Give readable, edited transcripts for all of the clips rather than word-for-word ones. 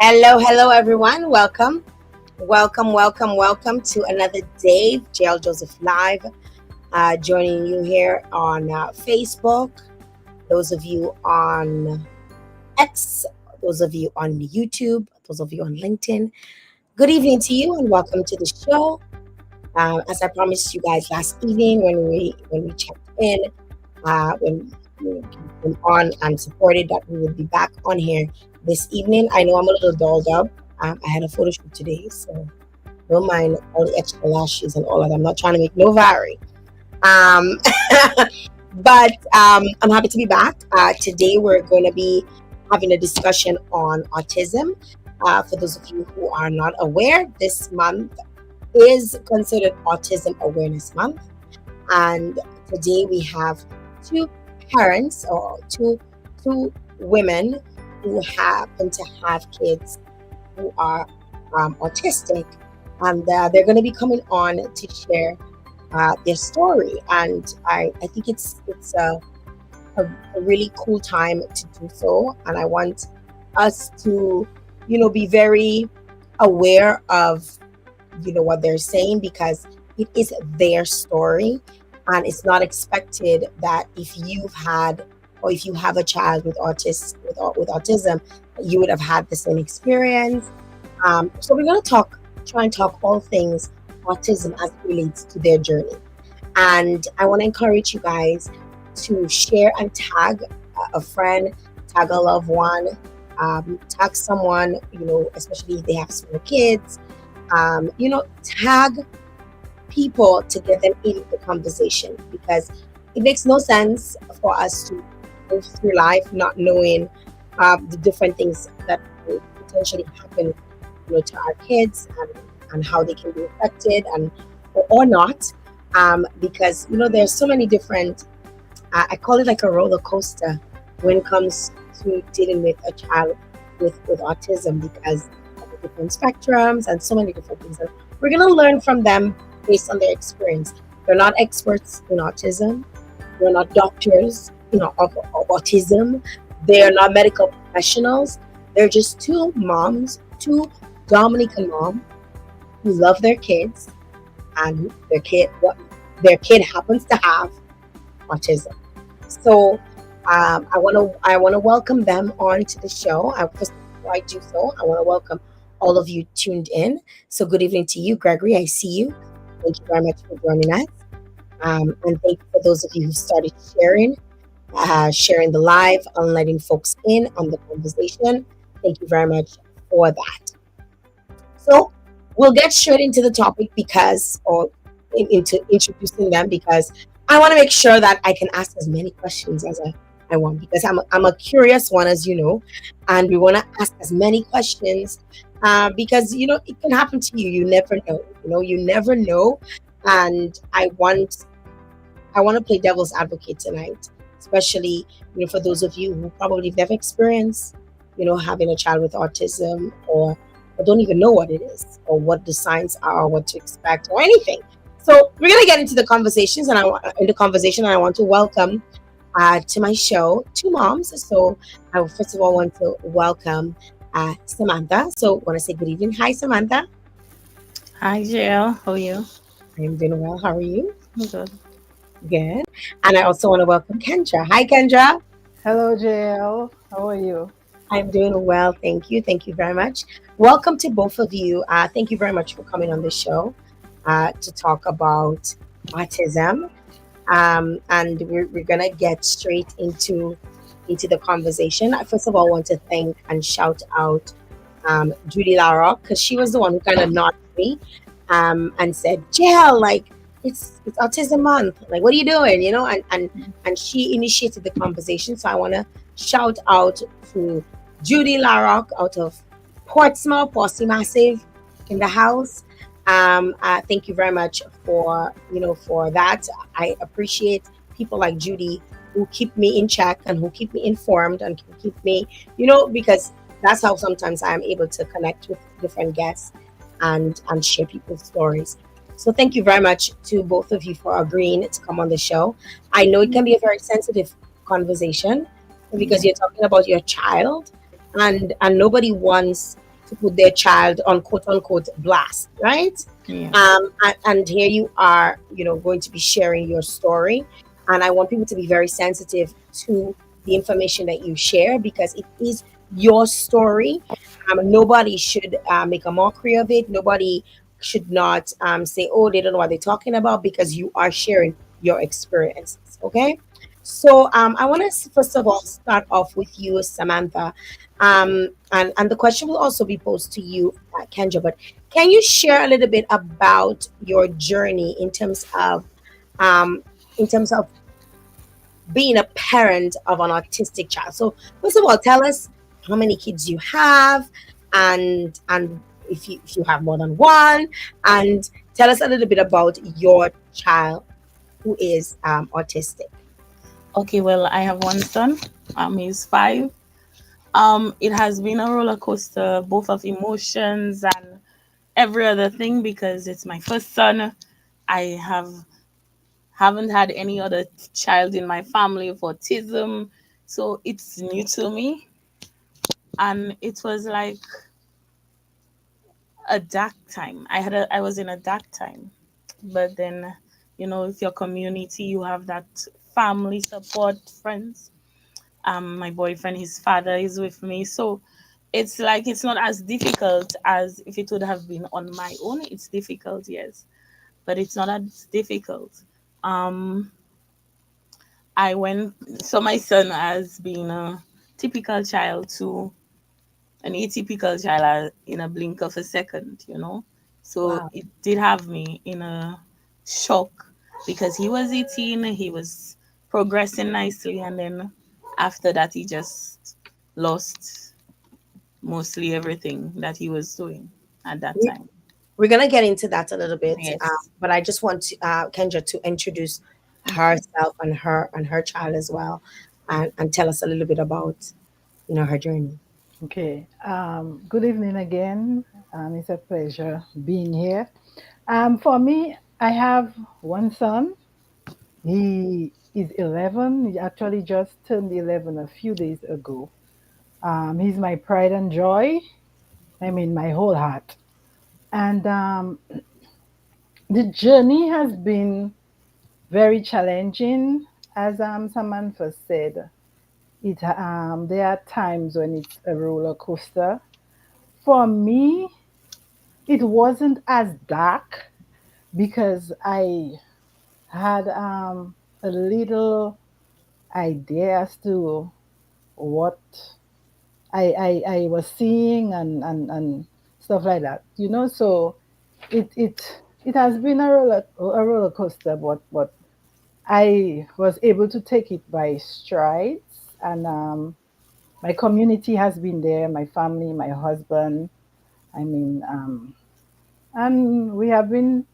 Hello, everyone. Welcome to another day, Jael Joseph Live. Joining you here on Facebook, those of you on X, those of you on YouTube, those of you on LinkedIn. Good evening to you, and welcome to the show. As I promised you guys last evening when we checked in, when we came on and supported that we would be back on here this evening. I know I'm a little dolled up. I had a photo shoot today, so don't mind all the extra lashes and all of that. I'm not trying to make no vary. Um, but I'm happy to be back. Today we're going to be having a discussion on autism. For those of you who are not aware, this month is considered Autism Awareness Month. And today we have two parents or two women who happen to have kids who are autistic, and they're going to be coming on to share their story. And I think it's a really cool time to do so, and I want us to be very aware of what they're saying, because it is their story, and it's not expected that if you've had or if you have a child with autism, you would have had the same experience. So we're going to try and talk all things autism as it relates to their journey. And I want to encourage you guys to share and tag a friend, tag a loved one, tag someone, especially if they have small kids. Tag people to get them in the conversation, because it makes no sense for us to move through life not knowing the different things that will potentially happen to our kids, and how they can be affected or not, because there's so many different I call it like a roller coaster when it comes to dealing with a child with autism, because of the different spectrums and so many different things, and we're going to learn from them based on their experience. They're not experts in autism. They're not doctors of autism. They are not medical professionals. They're just two moms, two Dominican moms who love their kids, and their kid happens to have autism. So I want to welcome them on to the show. First, before I do so, I want to welcome all of you tuned in. So good evening to you, Gregory. I see you. Thank you very much for joining us. And thank you for those of you who started sharing the live and letting folks in on the conversation. Thank you very much for that. So we'll get straight into the topic, into introducing them, because I want to make sure that I can ask as many questions as I want, because I'm a curious one, as you know, and we want to ask as many questions because it can happen to you. You never know. You never know, and I want to play devil's advocate tonight, especially for those of you who probably never experienced having a child with autism, or don't even know what it is, or what the signs are, or what to expect, or anything. So we're gonna get into the conversations, and I want to welcome to my show two moms. So I first of all want to welcome Samantha. So I want to say good evening. Hi, Samantha. Hi, Jael. How are you? I'm doing well. How are you? I'm good. Good. And I also want to welcome Kendra. Hi, Kendra. Hello, Jael. How are you? I'm doing well. Thank you. Thank you very much. Welcome to both of you. Thank you very much for coming on the show to talk about autism. And we're going to get straight into the conversation. I first of all want to thank and shout out Judy Larrock, because she was the one who kind of nodded me and said, Jael, like, it's Autism Month. Like, what are you doing? And she initiated the conversation. So I want to shout out to Judy Larrock out of Portsmouth, Posse Massive in the house. Thank you very much for that. I appreciate people like Judy who keep me in check and who keep me informed and can keep me, because that's how sometimes I'm able to connect with different guests and share people's stories. So thank you very much to both of you for agreeing to come on the show. I know it can be a very sensitive conversation because you're talking about your child, and nobody wants to put their child on quote unquote blast, right? Yeah. And here you are, going to be sharing your story. And I want people to be very sensitive to the information that you share because it is your story. Nobody should make a mockery of it. Nobody should not say, oh, they don't know what they're talking about because you are sharing your experiences. Okay. So I want to first of all start off with you, Samantha. And the question will also be posed to you, Kendra. But can you share a little bit about your journey um, in terms of being a parent of an autistic child? So first of all, tell us how many kids you have, and if you have more than one, and tell us a little bit about your child who is autistic. Okay, well, I have one son. He's 5. It has been a roller coaster, both of emotions and every other thing, because it's my first son. I haven't had any other child in my family with autism, so it's new to me, and it was like a dark time. I was in a dark time, but then, with your community, you have that family support, friends. My boyfriend, his father is with me, so it's like it's not as difficult as if it would have been on my own. It's difficult, yes, but it's not as difficult. Um, I went so my son has been a typical child to an atypical child in a blink of a second, So Wow. it did have me in a shock because he was 18, he was progressing nicely, and then after that, he just lost mostly everything that he was doing at that We, time. we're gonna get into that a little bit, Yes. but I just want to, Kendra to introduce Okay. herself and her child as well, and tell us a little bit about her journey. Okay. Good evening again. It's a pleasure being here. For me, I have one son. He is 11. He actually just turned 11 a few days ago. He's my pride and joy. I mean, my whole heart. And the journey has been very challenging, as Samantha said. There are times when it's a roller coaster. For me, it wasn't as dark because I had a little idea as to what I was seeing and stuff like that, So it has been a roller coaster, but I was able to take it by strides, and my community has been there, my family, my husband. I mean, and we have been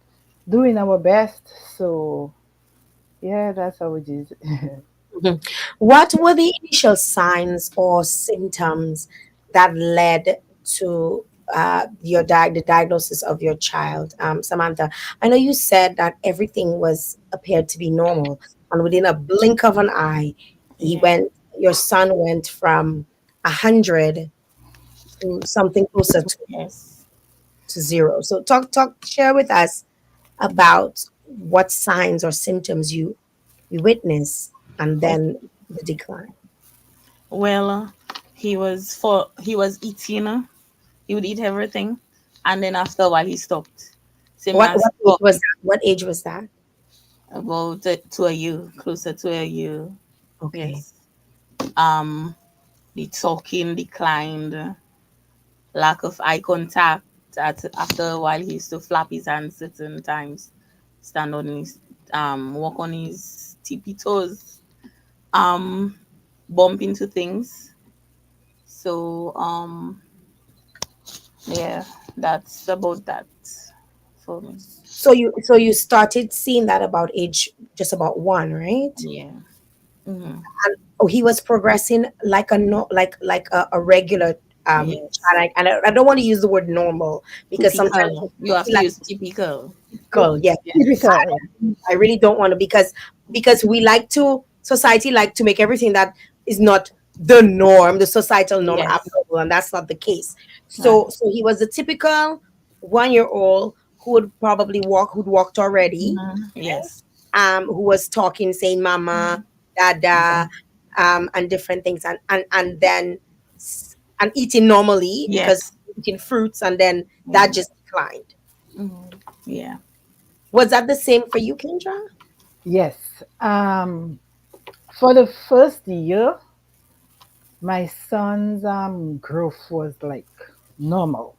doing our best. So yeah, that's how it is. Mhm. What were the initial signs or symptoms that led to the diagnosis of your child, Samantha? I know you said that everything was appeared to be normal, and within a blink of an eye, Yeah. your son went from 100 to something closer Yes. to zero. So share with us about what signs or symptoms you witness, and then the decline. Well, he was eating. He would eat everything, and then after a while he stopped. Same What as what age was that? What age was that? about to a year, closer to a year. Okay. Yes. Um, the talking declined, lack of eye contact. After a while, he used to flap his hands certain times, stand on his walk on his tippy toes, um, bump into things. So yeah, that's about that for me. So you started seeing that about age just about one, right? Yeah. Hmm. Oh, he was progressing like a no, like a regular Yes. child. And I don't want to use the word normal because sometimes Typical. You I have feel to like use typical. typical, yeah. Yes. Typical, yeah. I really don't want to because we like to society like to make everything that is not the norm, the societal norm Yes. abnormal, and that's not the case. Right. So he was a typical 1 year old who would probably walk, who'd walked already, Yes. who was talking, saying mama, dada, and different things, and then and eating normally because Yes. eating fruits, and then that Yeah. just declined. Yeah. Was that the same for you, Kendra? Yes. For the first year, my son's growth was like normal.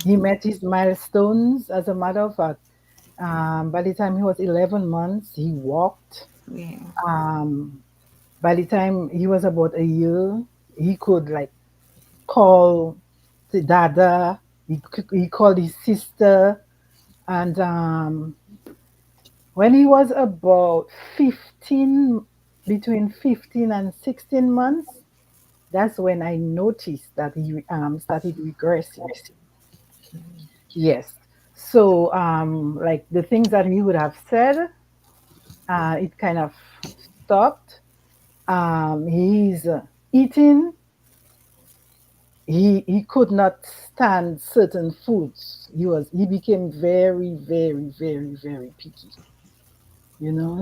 He met his milestones. As a matter of fact, by the time he was 11 months, he walked. Yeah. Um, by the time he was about a year, he could like call the dada. He called his sister, and when he was about 15, between 15 and 16 months, that's when I noticed that he started regressing. Yes. So, like the things that he would have said, it kind of stopped. He's eating. He could not stand certain foods. He became very, very, very, very picky.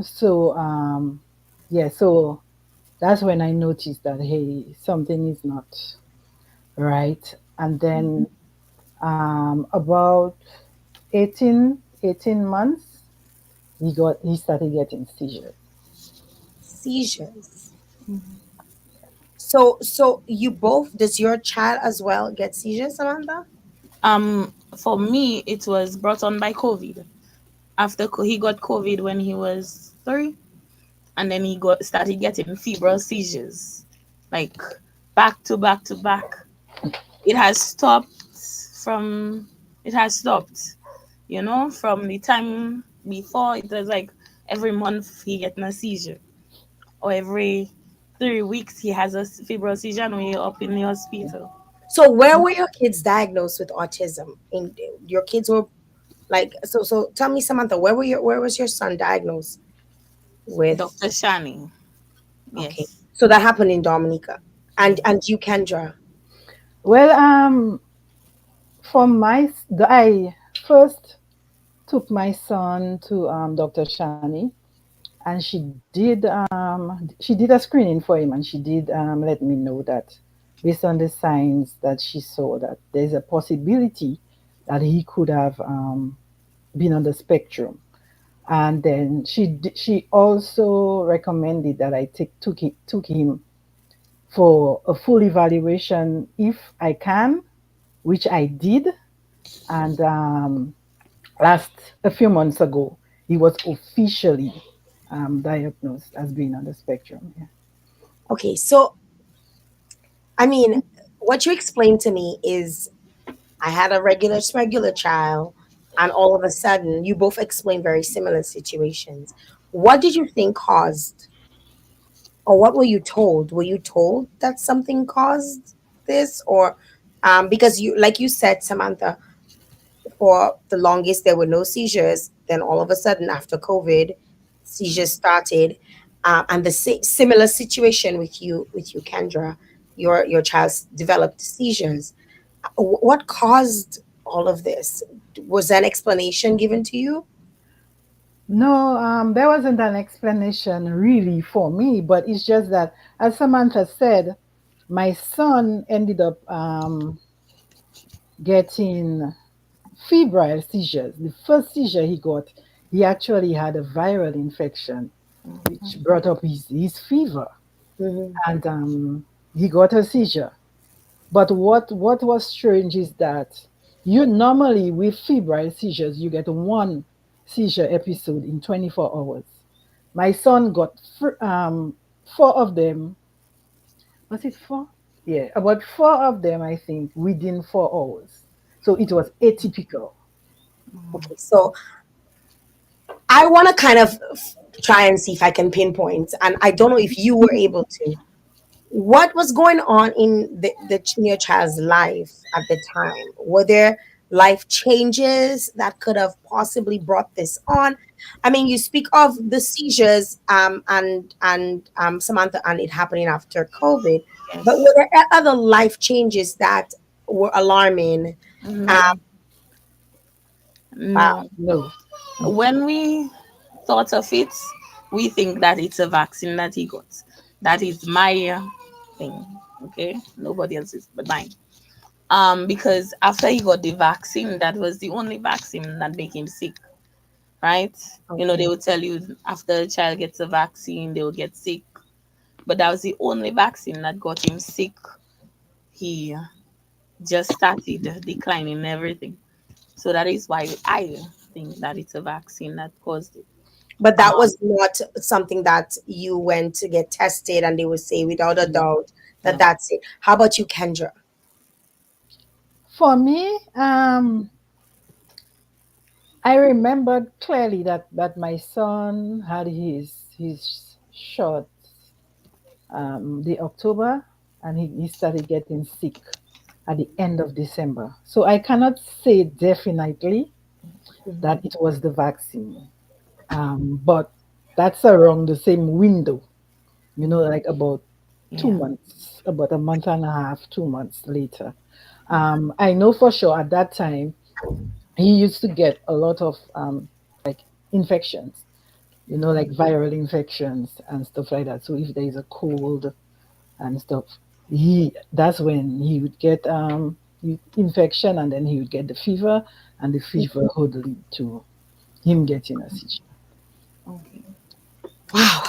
So yeah. So that's when I noticed that hey, something is not right. And then about 18 months, he started getting seizures. Seizures. So you both, does your child as well get seizures, Samantha? For me, it was brought on by COVID. After he got COVID when he was 3, and then he got started getting febrile seizures, like back to back to back. It has stopped from. It has stopped. From the time before, it was like every month he getting a seizure, or every 3 weeks he has a febrile seizure, and we're up in the hospital. So where were your kids diagnosed with autism? In your kids were like, so tell me, Samantha, where was your son diagnosed with? Dr. Shani, Okay. yes. So that happened in Dominica. And you, Kendra. Well, I first took my son to Dr. Shani, and she did a screening for him, and she did let me know that based on the signs that she saw that there's a possibility that he could have been on the spectrum. And then she also recommended that I took him for a full evaluation if I can, which I did. And last a few months ago, he was officially diagnosed as being on the spectrum. Yeah. Okay, so I mean, what you explained to me is I had a regular child, and all of a sudden you both explained very similar situations. What did you think caused, or what were you told? Were you told that something caused this, or because you, like you said, Samantha, for the longest there were no seizures, then all of a sudden after COVID, seizures started, and the similar situation with you, Kendra, your child developed seizures. What caused all of this? Was an explanation given to you? No, there wasn't an explanation really for me, but it's just that, as Samantha said, my son ended up getting febrile seizures. The first seizure he got, he actually had a viral infection, which brought up his fever, Hmm. and he got a seizure. But what was strange is that you normally with febrile seizures you get one seizure episode in 24 hours. My son got four of them. Was it four? Yeah, about four of them I think within 4 hours. So it was atypical. Okay, so I want to kind of try and see if I can pinpoint, and I don't know if you were able to. What was going on in in your child's life at the time? Were there life changes that could have possibly brought this on? I mean, you speak of the seizures, and Samantha, and it happening after COVID. But Yes. were there other life changes that were alarming? Uh, No, wow. no. No. When we thought of it, we think that it's a vaccine that he got. That is my thing. Okay, nobody else's but mine. Because after he got the vaccine, that was the only vaccine that made him sick, right? You know, they Okay. would tell you after a child gets a vaccine, they will get sick. But that was the only vaccine that got him sick. He just started declining everything. So that is why I think that it's a vaccine that caused it. But that Um, was not something that you went to get tested and they would say without a no, doubt that no. that's it. How about you, Kendra? For me, I remembered clearly that my son had his shot the October, and he started getting sick at the end of December. So I cannot say definitely Mhm. that it was the vaccine, but that's around the same window, like about two Yeah. months, about a month and a half, 2 months later. I know for sure at that time he used to get a lot of like infections, like viral infections and stuff like that. So if there is a cold and stuff, that's when he would get infection, and then he would get the fever, and the fever would lead to him getting a seizure. Okay. Wow.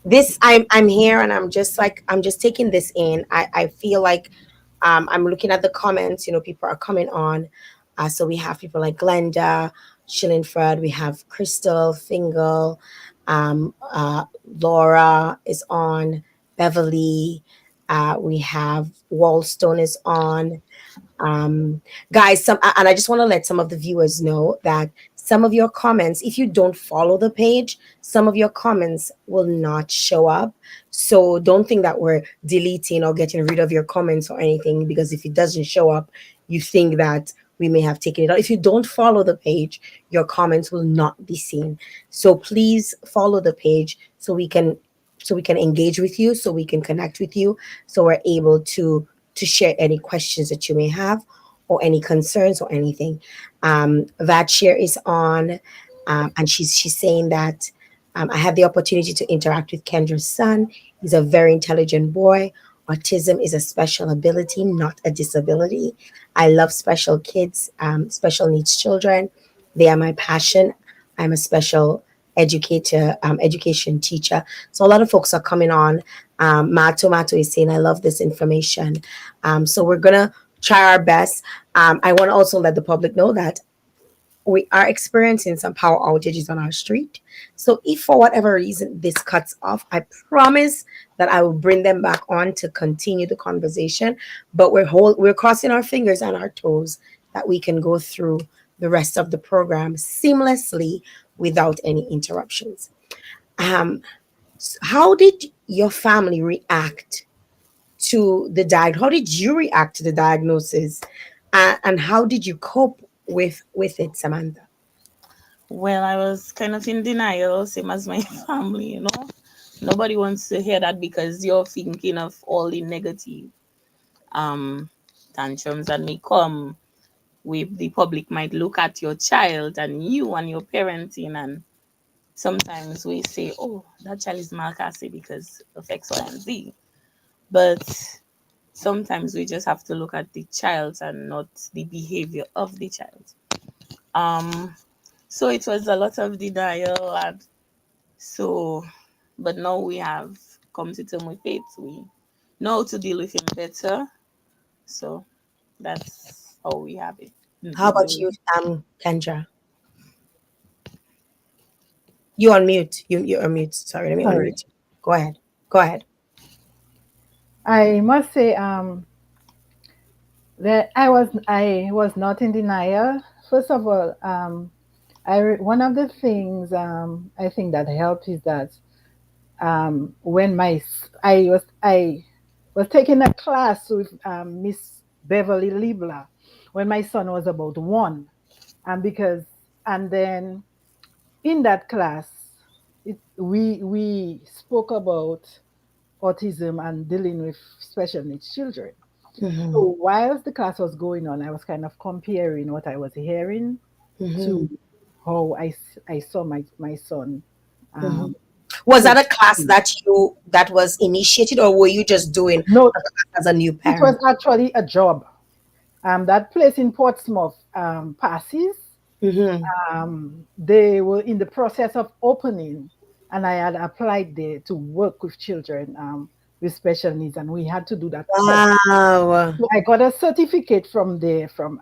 This I'm here and I'm just like I'm just taking this in. I feel like I'm looking at the comments. People are coming on. So we have people like Glenda, Schillenfred. We have Crystal, Fingal, Laura is on. Beverly. We have Wallstone is on. um Guys, and I just want to let some of the viewers know that some of your comments, if you don't follow the page, some of your comments will not show up. So don't think that we're deleting or getting rid of your comments or anything, because if it doesn't show up, you think that we may have taken it out. If you don't follow the page, your comments will not be seen. So please follow the page so we can engage with you, so we can connect with you, so we're able to share any questions that you may have or any concerns or anything. That share is on, and she's saying that I had the opportunity to interact with Kendra's son. He's a very intelligent boy. Autism is a special ability, not a disability. I love special kids, special needs children. They are my passion. I'm a special education teacher. So a lot of folks are coming on. Mato Mato is saying, I love this information. So we're going to try our best. I want to also let the public know that we are experiencing some power outages on our street. So if for whatever reason this cuts off, I promise that I will bring them back on to continue the conversation. But we're crossing our fingers and our toes that we can go through the rest of the program seamlessly without any interruptions. Um, how did your family react to the how did you react to the diagnosis, and how did you cope with it, Samantha? Well, I was kind of in denial, same as my family, you know. Nobody wants to hear that because you're thinking of all the negative um tantrums that may come with the public might look at your child and you and your parenting, and sometimes we say, oh, that child is malcase because of X, Y, and Z. But sometimes we just have to look at the child and not the behavior of the child. Um, so it was a lot of denial, and so, but now we have come to terms with it. We know how to deal with him better. So that's how we have it. How Been about doing. you, Kendra? You on mute. You're on mute. Sorry, let me Sorry. unmute you. Go ahead. Go ahead. I must say that I was not in denial. First of all, one of the things I think that helped is that when I was taking a class with Miss Beverly Libler when my son was about one, and then in that class we spoke about autism and dealing with special needs children. Mm-hmm. So whilst the class was going on, I was kind of comparing what I was hearing Mm-hmm. to how I saw my son Mm-hmm. um, Was that a class proceed. that was initiated, or were you just doing No, a class as a new it was parent? actually a job. That place in Portsmouth passes. Mm-hmm. They were in the process of opening, and I had applied there to work with children with special needs, and we had to do that course. Wow. So I got a certificate from there. From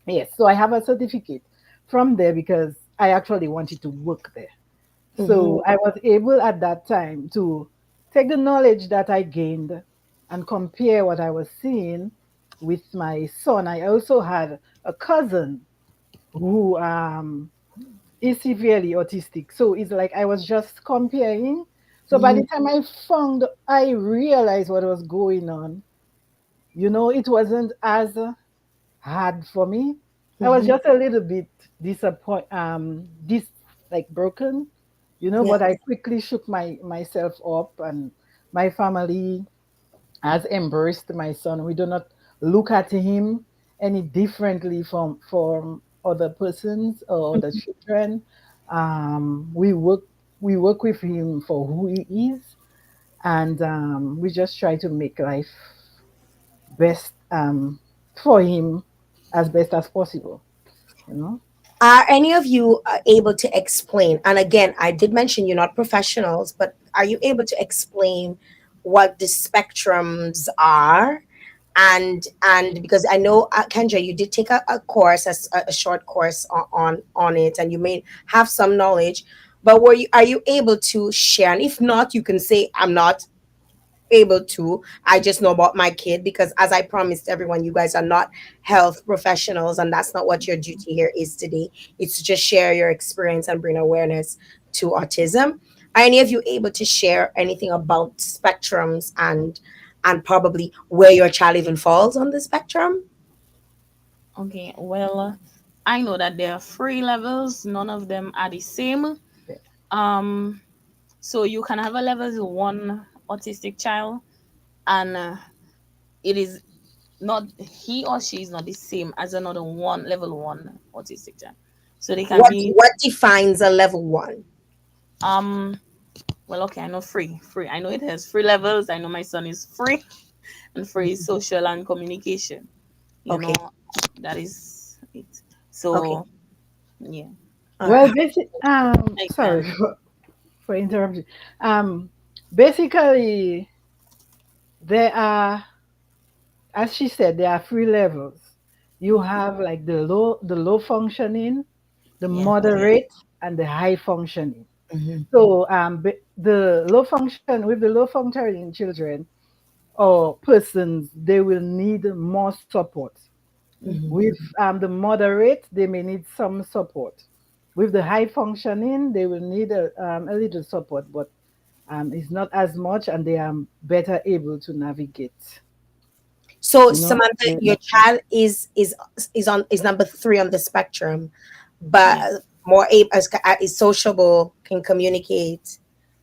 yes, so I have a certificate from there because I actually wanted to work there. Mm-hmm. So I was able at that time to take the knowledge that I gained and compare what I was seeing with my son. I also had a cousin who is severely autistic. So it's like I was just comparing. So by the time I realized what was going on, it wasn't as hard for me. I was Mm-hmm. just a little bit like broken, Yeah. but I quickly shook myself up, and my family has embraced my son. We do not look at him any differently from other persons or other children. We work with him for who he is, and we just try to make life best for him as best as possible. You know. Are any of you able to explain? And again, I did mention you're not professionals, but are you able to explain what the spectrums are? And because I know, Kendra, you did take a course, a short course on it, and you may have some knowledge. But are you able to share? And if not, you can say I'm not able to. I just know about my kid because, as I promised everyone, you guys are not health professionals, and that's not what your duty here is today. It's to just share your experience and bring awareness to autism. Are any of you able to share anything about spectrums and probably where your child even falls on the spectrum? Okay, well, I know that there are three levels. None of them are the same. Um, so you can have a level one autistic child, and it is not he or she is not the same as another one level one autistic child. So they can be What defines a level one? um. Well, okay, I know free. I know it has three levels. I know my son is free, and free is social and communication. You know, Okay, that is it. okay, So yeah, all Well, right. I sorry can. for interrupting. Basically, there are, as she said, there are three levels. You have like the low functioning, the Yeah. moderate, and the high functioning. Mhm, So the low function with the low functioning children or persons, they will need more support. mhm. With the moderate, they may need some support. With the high functioning, they will need a little support, but it's not as much, and they are better able to navigate. So You know, Samantha, they, your child is number three on the spectrum, but Yes. more able, is sociable, can communicate.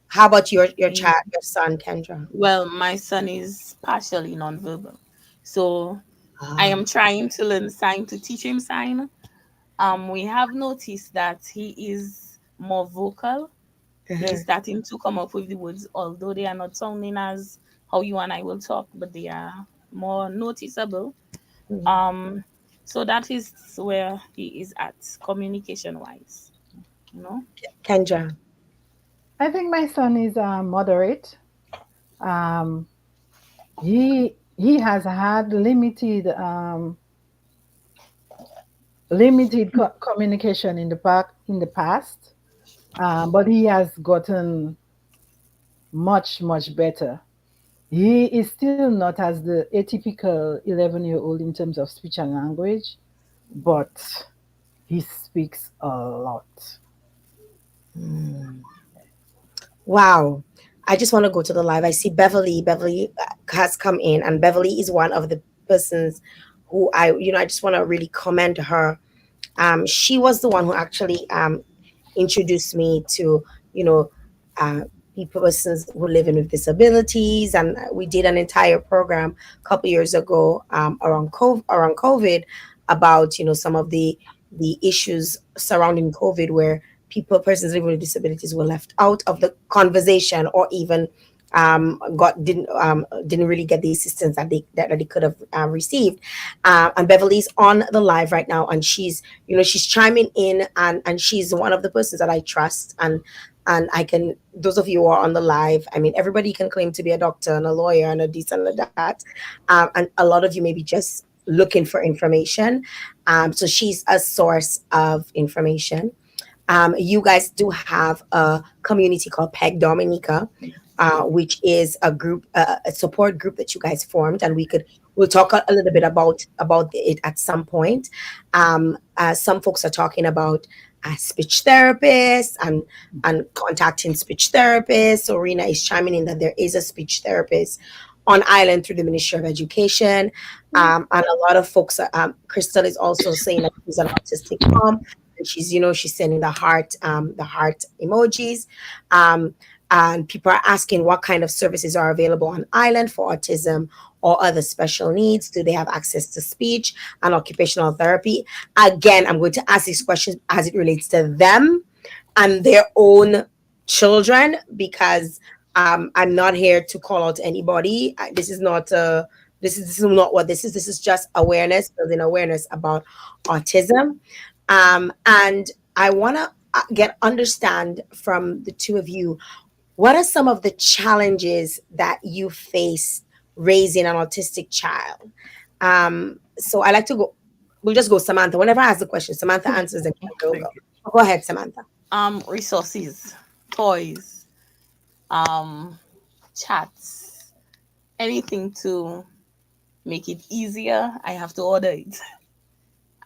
How about your Yeah. child, your son, Kendra? Well, my son is partially nonverbal, so I Ah, am trying to learn sign to teach him sign. We have noticed that he is more vocal. He's uh-huh, starting to come up with the words, although they are not sounding as how you and I will talk, but they are more noticeable. mhm. Um, so that is where he is at communication wise. You know. Kendra. I think my son is moderate. Um, he has had limited communication in the past, but he has gotten much better. He is still not as the atypical 11-year-old in terms of speech and language, but he speaks a lot. Mm. Wow. I just want to go to the live. I see Beverly. Beverly has come in, and Beverly is one of the persons who I just want to really commend her. She was the one who actually introduced me to, you know, uh, persons who living with disabilities, and we did an entire program a couple years ago around COVID about some of the issues surrounding COVID, where persons living with disabilities were left out of the conversation, or even got didn't really get the assistance that they could have received. And Beverly's on the live right now, and she's chiming in, and she's one of the persons that I trust, and I can, those of you who are on the live, I mean, everybody can claim to be a doctor and a lawyer and a this and a that, and a lot of you may be just looking for information. So she's a source of information. You guys do have a community called Peg Dominica, which is a support group that you guys formed, and we'll talk a little bit about it at some point. Some folks are talking about speech therapists and contacting speech therapists. So Rena is chiming in that there is a speech therapist on island through the Ministry of Education. And a lot of folks, Crystal is also saying that she's an autistic mom, and she's sending the heart emojis. Um, and people are asking what kind of services are available on island for autism or other special needs. Do they have access to speech and occupational therapy? Again, I'm going to ask these questions as it relates to them and their own children, because I'm not here to call out anybody. This is not what this is. This is just awareness, building awareness about autism. And I want to understand from the two of you, what are some of the challenges that you face raising an autistic child? So I like to go. We'll just go Samantha. Whenever I ask the question, Samantha answers, and we'll go. Go ahead, Samantha. Resources, toys, um, chats, anything to make it easier. I have to order it,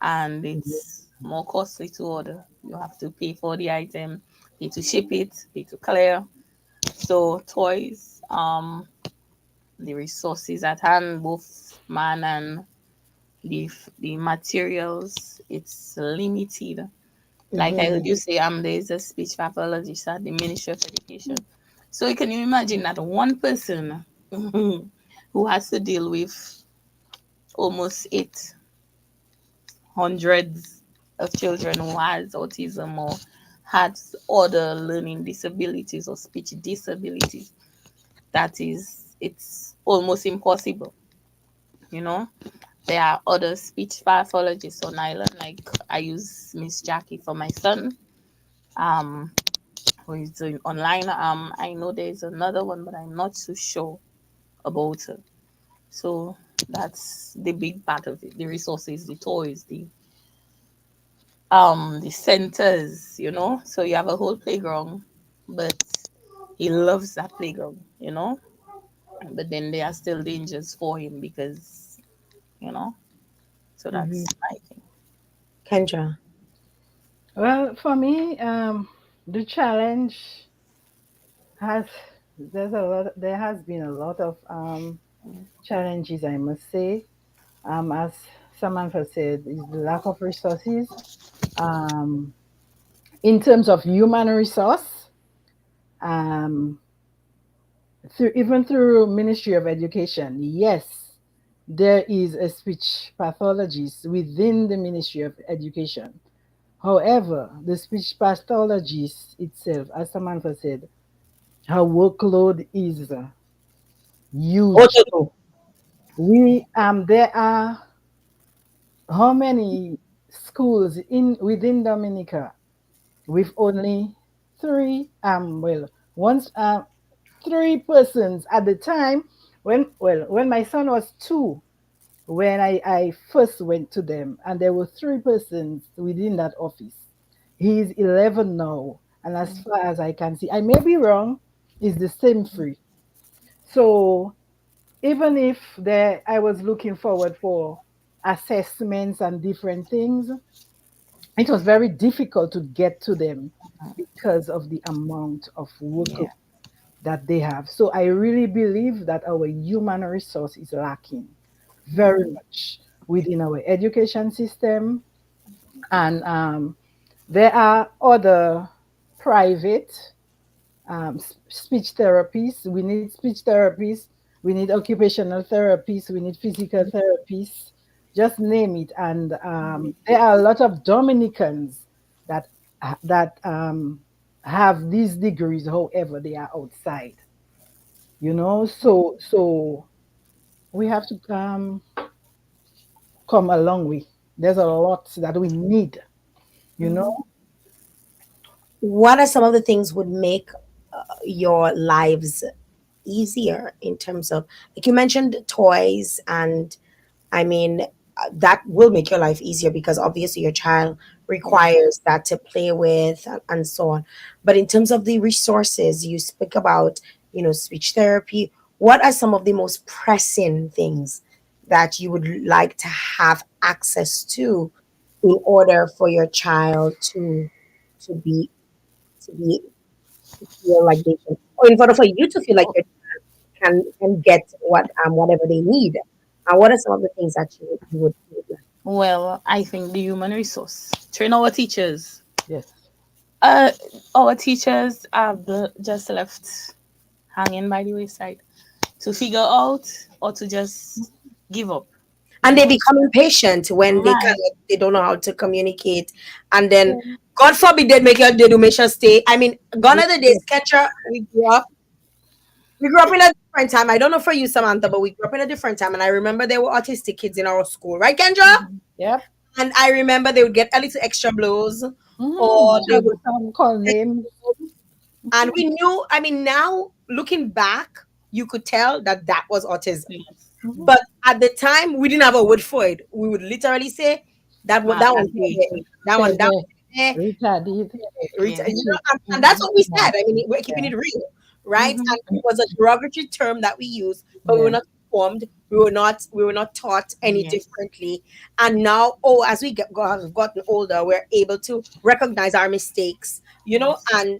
and it's more costly to order. You have to pay for the item, pay to ship it, pay to clear. So toys, the resources at hand, both man and the materials, it's limited. Like I heard Mm-hmm. you say, there's a speech pathologist at the Ministry of Education. So can you imagine that one person who has to deal with almost 800 of children who has autism or has other learning disabilities or speech disabilities, it's almost impossible, you know. There are other speech pathologists on island, like I use Miss Jackie for my son, um, who is doing online. I know there's another one, but I'm not too sure about her. So that's the big part of it. The resources, the toys, the centers, So you have a whole playground, but he loves that playground, But then there are still dangers for him because, you know. So Mm-hmm. that's my thing. Kendra. Well, for me, the challenge has there has been a lot of challenges, I must say. As Samantha said, is the lack of resources. Um, in terms of human resource, um, even through Ministry of Education, yes, there is a speech pathologist within the Ministry of Education. However, the speech pathologist itself, as Samantha said, her workload is huge. Ototo. We There are how many schools in within Dominica with only three once three persons at the time when my son was two, when I first went to them, and there were three persons within that office. He's 11 now, and as far as I can see, I may be wrong, it's the same three. So even if I was looking forward for assessments and different things, it was very difficult to get to them because of the amount of work Yeah. that they have. So I really believe that our human resource is lacking very much within our education system. And there are other private speech therapists. We need speech therapists. We need occupational therapists. We need physical therapists. Just name it. And there are a lot of Dominicans that have these degrees. However, they are outside. So we have to come a long way. There's a lot that we need. You Mhm. know. What are some of the things would make your lives easier in terms of, like you mentioned, toys, and I mean, that will make your life easier because obviously your child Yeah. requires that to play with, and so on. But in terms of the resources, you speak about, speech therapy. What are some of the most pressing things that you would like to have access to in order for your child to be be to feel like they can, or in order for you to feel like Oh, your can get whatever they need? And what are some of the things that you would like? well, I think the human resource. Train our teachers. Yes. Uh, our teachers are just left hanging by the wayside to figure out or to just give up. You And they know, become impatient when right? they don't know how to communicate, and then Yeah. God forbid they do make sure stay. I mean, gone are the days, Kendra. We grew up in a different time. I don't know for you, Samantha, but we grew up in a different time, and I remember there were autistic kids in our school, right, Kendra? Mhm. Yep. And I remember they would get a little extra blows, or they would. Call names. And we knew, I mean, now looking back, you could tell that that was autism. Yes. Mhm. But at the time, we didn't have a word for it. We would literally say Mad that as one's not we. there. That Tebe, one there. retarded. Yes. And that's Mhm. what we Yeah. said. I mean, we're keeping Yeah. it real, right? Mm-hmm. And it was a derogatory term that we used, but we were Yeah. not informed. We were not taught any Yes. differently. And now, as we have gotten older, we're able to recognize our mistakes, Yes.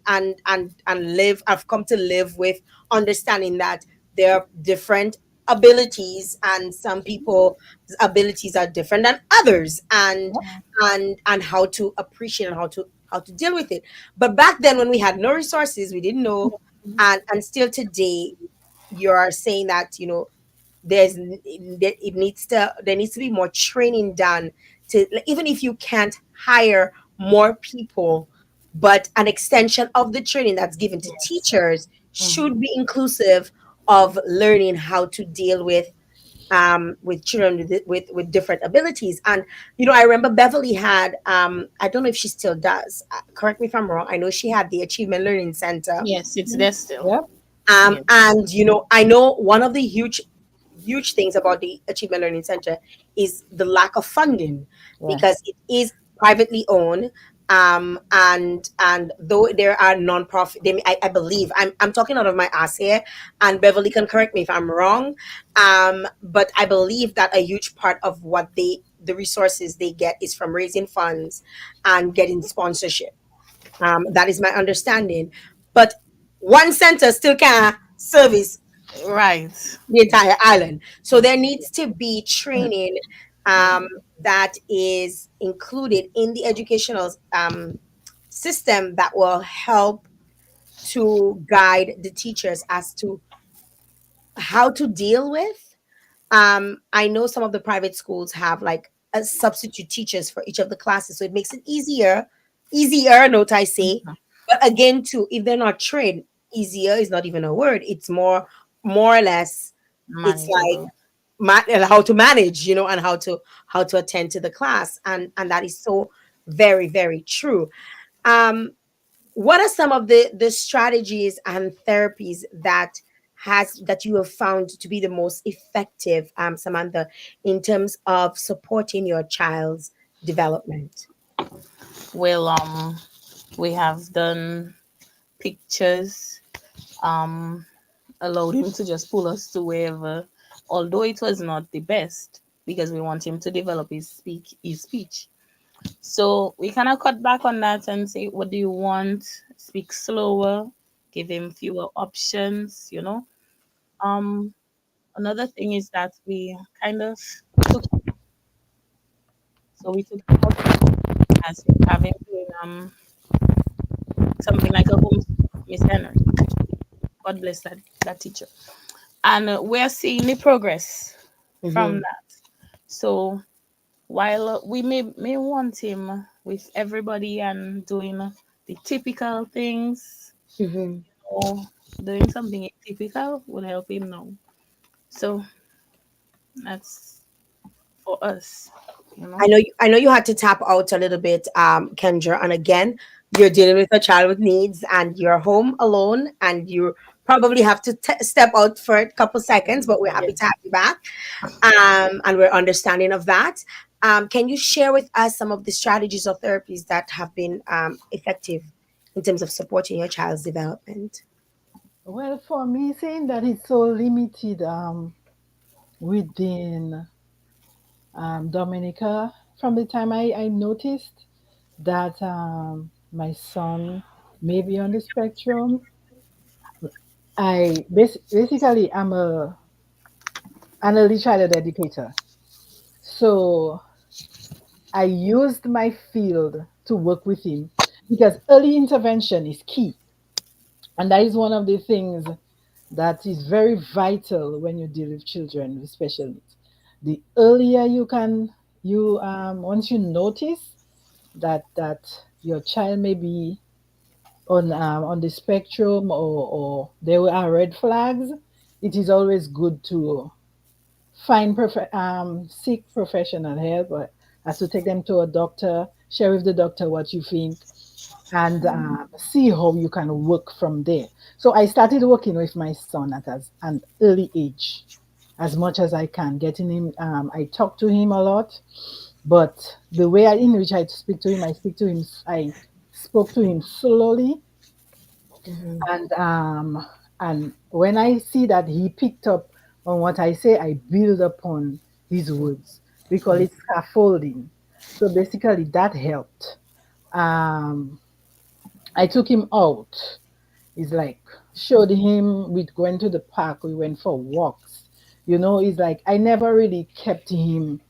and live. I've come to live with understanding that there are different abilities, and some people's abilities are different than others, and Yep. how to appreciate and how to deal with it. But back then, when we had no resources, we didn't know. And still today, you are saying that, there needs to be more training done, to, like, even if you can't hire more people, but an extension of the training that's given to Yes. teachers Mm-hmm. should be inclusive of learning how to deal with children with different abilities. And I remember Beverly had, I don't know if she still does, correct me if I'm wrong, I know she had the Achievement Learning Center. Yes, it's there still. Yep. Yes. And I know one of the huge things about the Achievement Learning Center is the lack of funding, Yeah. because it is privately owned. And though there are non-profit, I believe, I'm talking out of my ass here, and Beverly can correct me if I'm wrong. But I believe that a huge part of the resources they get is from raising funds and getting sponsorship. That is my understanding. But one center still can't service Right. the entire island. So there needs to be training, that is included in the educational system, that will help to guide the teachers as to how to deal with. I know some of the private schools have like a substitute teachers for each of the classes, so it makes it easier, note I say. Mhm. But again, too, if they're not trained, easier is not even a word. It's more or less, it's like Manageable. how to manage, and how to attend to the class, and that is so very, very true. Um, what are some of the strategies and therapies that you have found to be the most effective, Samantha, in terms of supporting your child's development? Well, we have done pictures. Um, allowed him to just pull us to wherever, although it was not the best because we want him to develop his speech. So we kind of cut back on that and say, what do you want? Speak slower, give him fewer options. Um, Another thing is that we kind of took we took him out as having doing something like a home. Miss Henry. God bless that teacher. And we're seeing the progress from Mm-hmm. that. So while we may want him with everybody and doing the typical things, Mm-hmm. or doing something atypical would help him now. So that's for us, you know. I know you had to tap out a little bit, Kendra. And again, you're dealing with a child with needs, and you're home alone, and you probably have to step out for a couple seconds. But we're happy to Yes. have you back, and we're understanding of that. Can you share with us some of the strategies or therapies that have been effective in terms of supporting your child's development? Well, for me, saying that it's so limited within Dominica, from the time I noticed that my son may be on the spectrum, basically I'm an early childhood educator. So I used my field to work with him because early intervention is key. And that is one of the things that is very vital when you deal with children with special needs. The earlier you once you notice that your child may be on the spectrum, or there are red flags, it is always good to seek professional help, or as to take them to a doctor, share with the doctor what you think, and see how you can work from there. So I started working with my son at an early age, as much as I can, getting him. I talk to him a lot, but the way in which I speak to him, I spoke to him slowly, Mm-hmm. and when I see that he picked up on what I say, I build upon his words. We call it scaffolding. So basically, that helped. Um, I took him out. It's like showed him with going to the park. We went for walks. It's like I never really kept him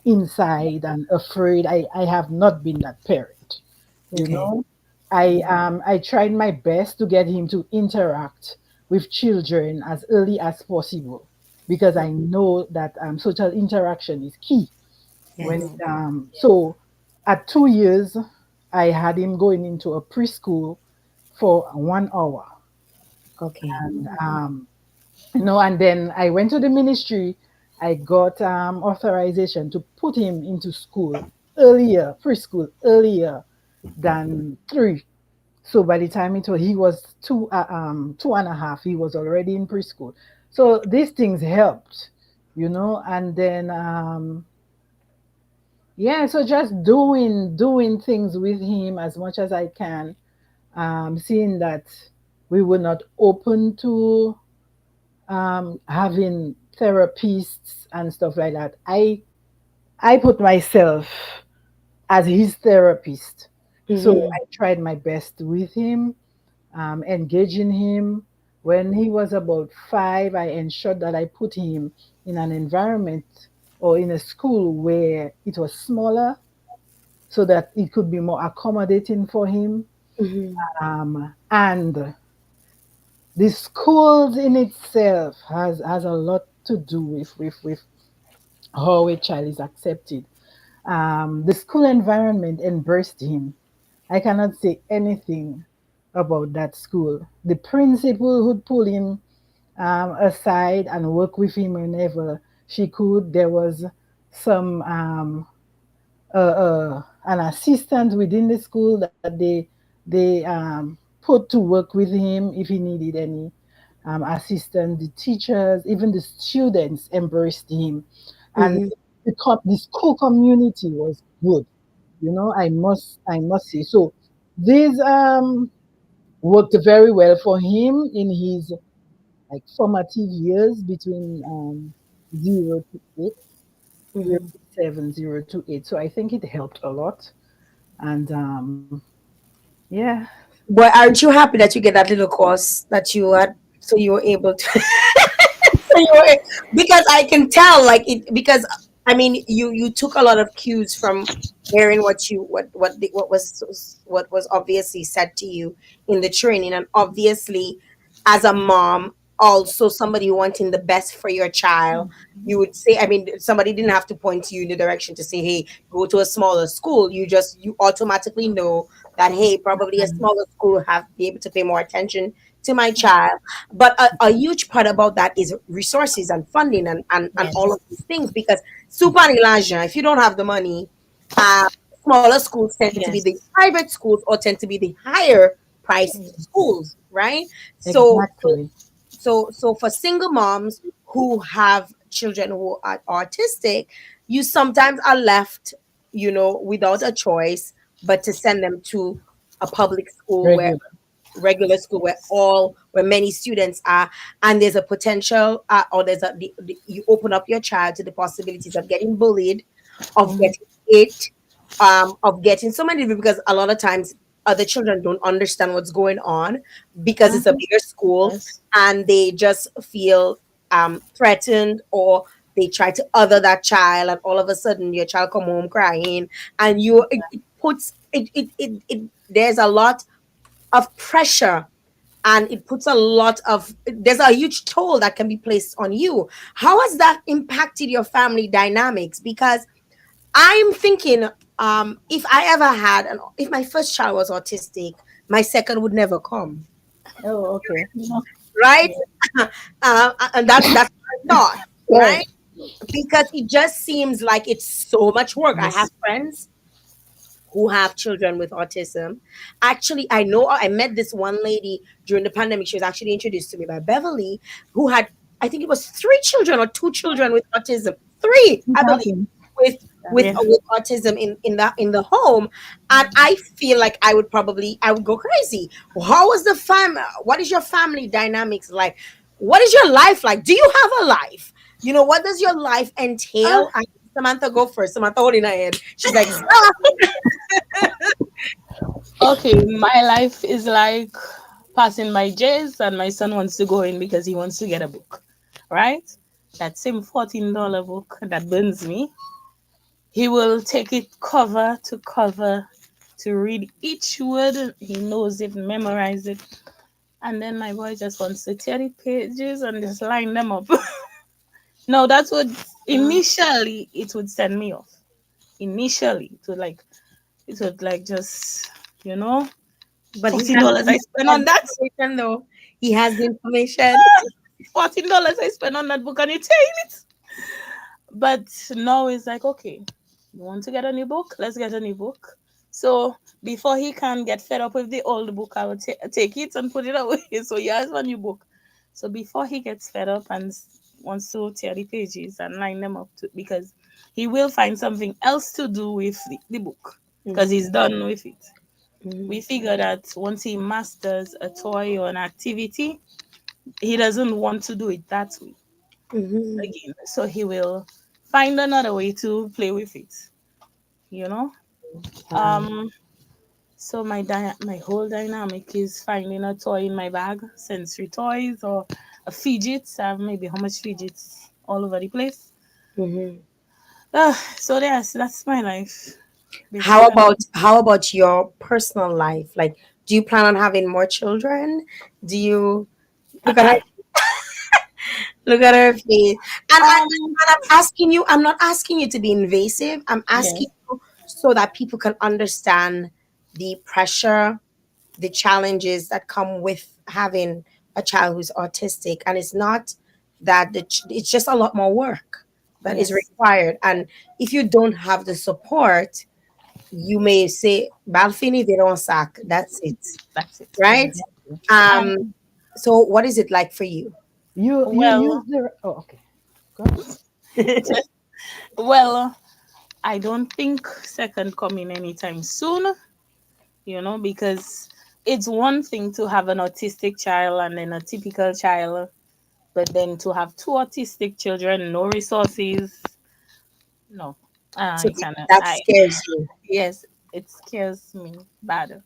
inside and afraid. I have not been that parent. You Okay. know, I tried my best to get him to interact with children as early as possible because I know that social interaction is key. Yes. So at 2 years, I had him going into a preschool for 1 hour. Okay. And and then I went to the ministry. I got authorization to put him into school earlier, preschool earlier than 3. So by the time he was 2.5, he was already in preschool. So these things helped, and then yeah, so just doing things with him as much as I can, seeing that we were not open to having therapists and stuff like that. I put myself as his therapist. So Mm-hmm. I tried my best with him, engaging him. When he was about 5, I ensured that I put him in an environment or in a school where it was smaller so that it could be more accommodating for him. Mm-hmm. And the schools in itself has a lot to do with how a child is accepted. The school environment embraced him. I cannot say anything about that school. The principal would pull him aside and work with him whenever she could. There was some an assistant within the school that they put to work with him if he needed any assistance. The teachers, even the students, embraced him, and Mm-hmm. the school community was good. I must say so. This worked very well for him in his like formative years between 0 to 8, zero Mm-hmm. to 7, 0 to 8. So I think it helped a lot. And yeah, But aren't you happy that you get that little course that you had, so you were able to? So you were, because I can tell, like it, because I mean, you took a lot of cues from hearing what was obviously said to you in the training, and obviously, as a mom, also somebody wanting the best for your child, you would say. I mean, somebody didn't have to point you in the direction to say, "Hey, go to a smaller school." You automatically know that, hey, probably a smaller school will have be able to pay more attention to my child. But a huge part about that is resources and funding and all of Yes. these things, because super Elijah, if you don't have the money, uh, smaller schools tend to be the Yes. private schools or tend to be the higher priced Yes. schools, right? So, so, Exactly. so for single moms who have children who are autistic, you sometimes are left, without a choice but to send them to a public school where Regular. regular school where many students are, and there's a potential, or you open up your child to the possibilities of getting bullied, of Mhm. getting hit, of getting so many, because a lot of times other children don't understand what's going on because it's a Mhm. bigger school, Yes. and they just feel threatened, or they try to other that child, and all of a sudden your child come home crying, and it puts it there's a lot of pressure, and it puts a lot of there's a huge toll that can be placed on you. How has that impacted your family dynamics? Because I'm thinking, if I ever had if my first child was autistic, my second would never come, Oh, okay. No. right? Yeah. And that's my thought, Right. right? Because it just seems like it's so much work. I have Yes. friends who have children with autism. Actually, I know I met this one lady during the pandemic. She was actually introduced to me by Beverly, who had, I think it was three children or two children with autism. Three, It I believe, happens. with Yeah. with autism in the home. And I feel like I would go crazy. How was the fam? What is your family dynamics like? What is your life like? Do you have a life? What does your life Uh, entail? Samantha, go first. Samantha holding her head. She's like, okay, my life is like passing my J's, and my son wants to go in because he wants to get a book, right? That same $14 book that burns me. He will take it cover to cover to read each word. He knows it, memorize it. And then my boy just wants to tear the pages and just line them up. No, that's what initially it would send me off. Initially, it would like just, you know, but he fourteen has dollars I spent has on the that. information though. He has the information. $14 I spent on that book and you're saying it. But now it's like, okay, you want to get a new book? Let's get a new book. So before he can get fed up with the old book, I would take it and put it away. So he has a new book. So before he gets fed up and wants to tear the pages and line them up, because he will find something else to do with the book because Mhm, he's done with it. We mhm, figure that once he masters a toy or an activity, he doesn't want to do it that way mhm. again. So he will find another way to play with it, you know? Wow. Um, so my whole dynamic is finding a toy in my bag, sensory toys or a fidget. I have maybe how much fidgets all over the place. Mhm. So yes, that's my life, How basically. about how about your personal life? Like, do you plan on having more children? Do you look at her? Look at her face. Um, And I'm asking you. I'm not asking you to be invasive. I'm asking yes, you so that people can understand the pressure, the challenges that come with having a child who's autistic, and it's not that it's just a lot more work that is yes, required. And if you don't have the support, you may say balfini they don't sack, that's it, that's it. right? Exactly. um And so what is it like for you? You use well, the. Oh, okay. Go ahead. well, I don't think second coming anytime soon, because it's one thing to have an autistic child and then a typical child, but then to have two autistic children, no resources, no, So I cannot. that scares you. Yes, it scares me bad,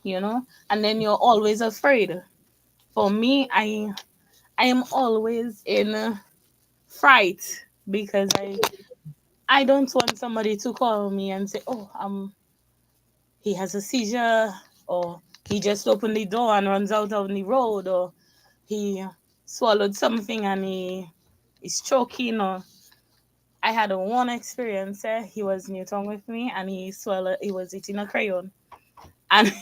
and then you're always afraid. For me, I am always in fright because I don't want somebody to call me and say, "Oh, he has a seizure," or "he just opened the door and runs out on the road," or "he swallowed something and he is choking." Or I had a one experience. He was new tongue with me and he swallowed. He was eating a crayon, and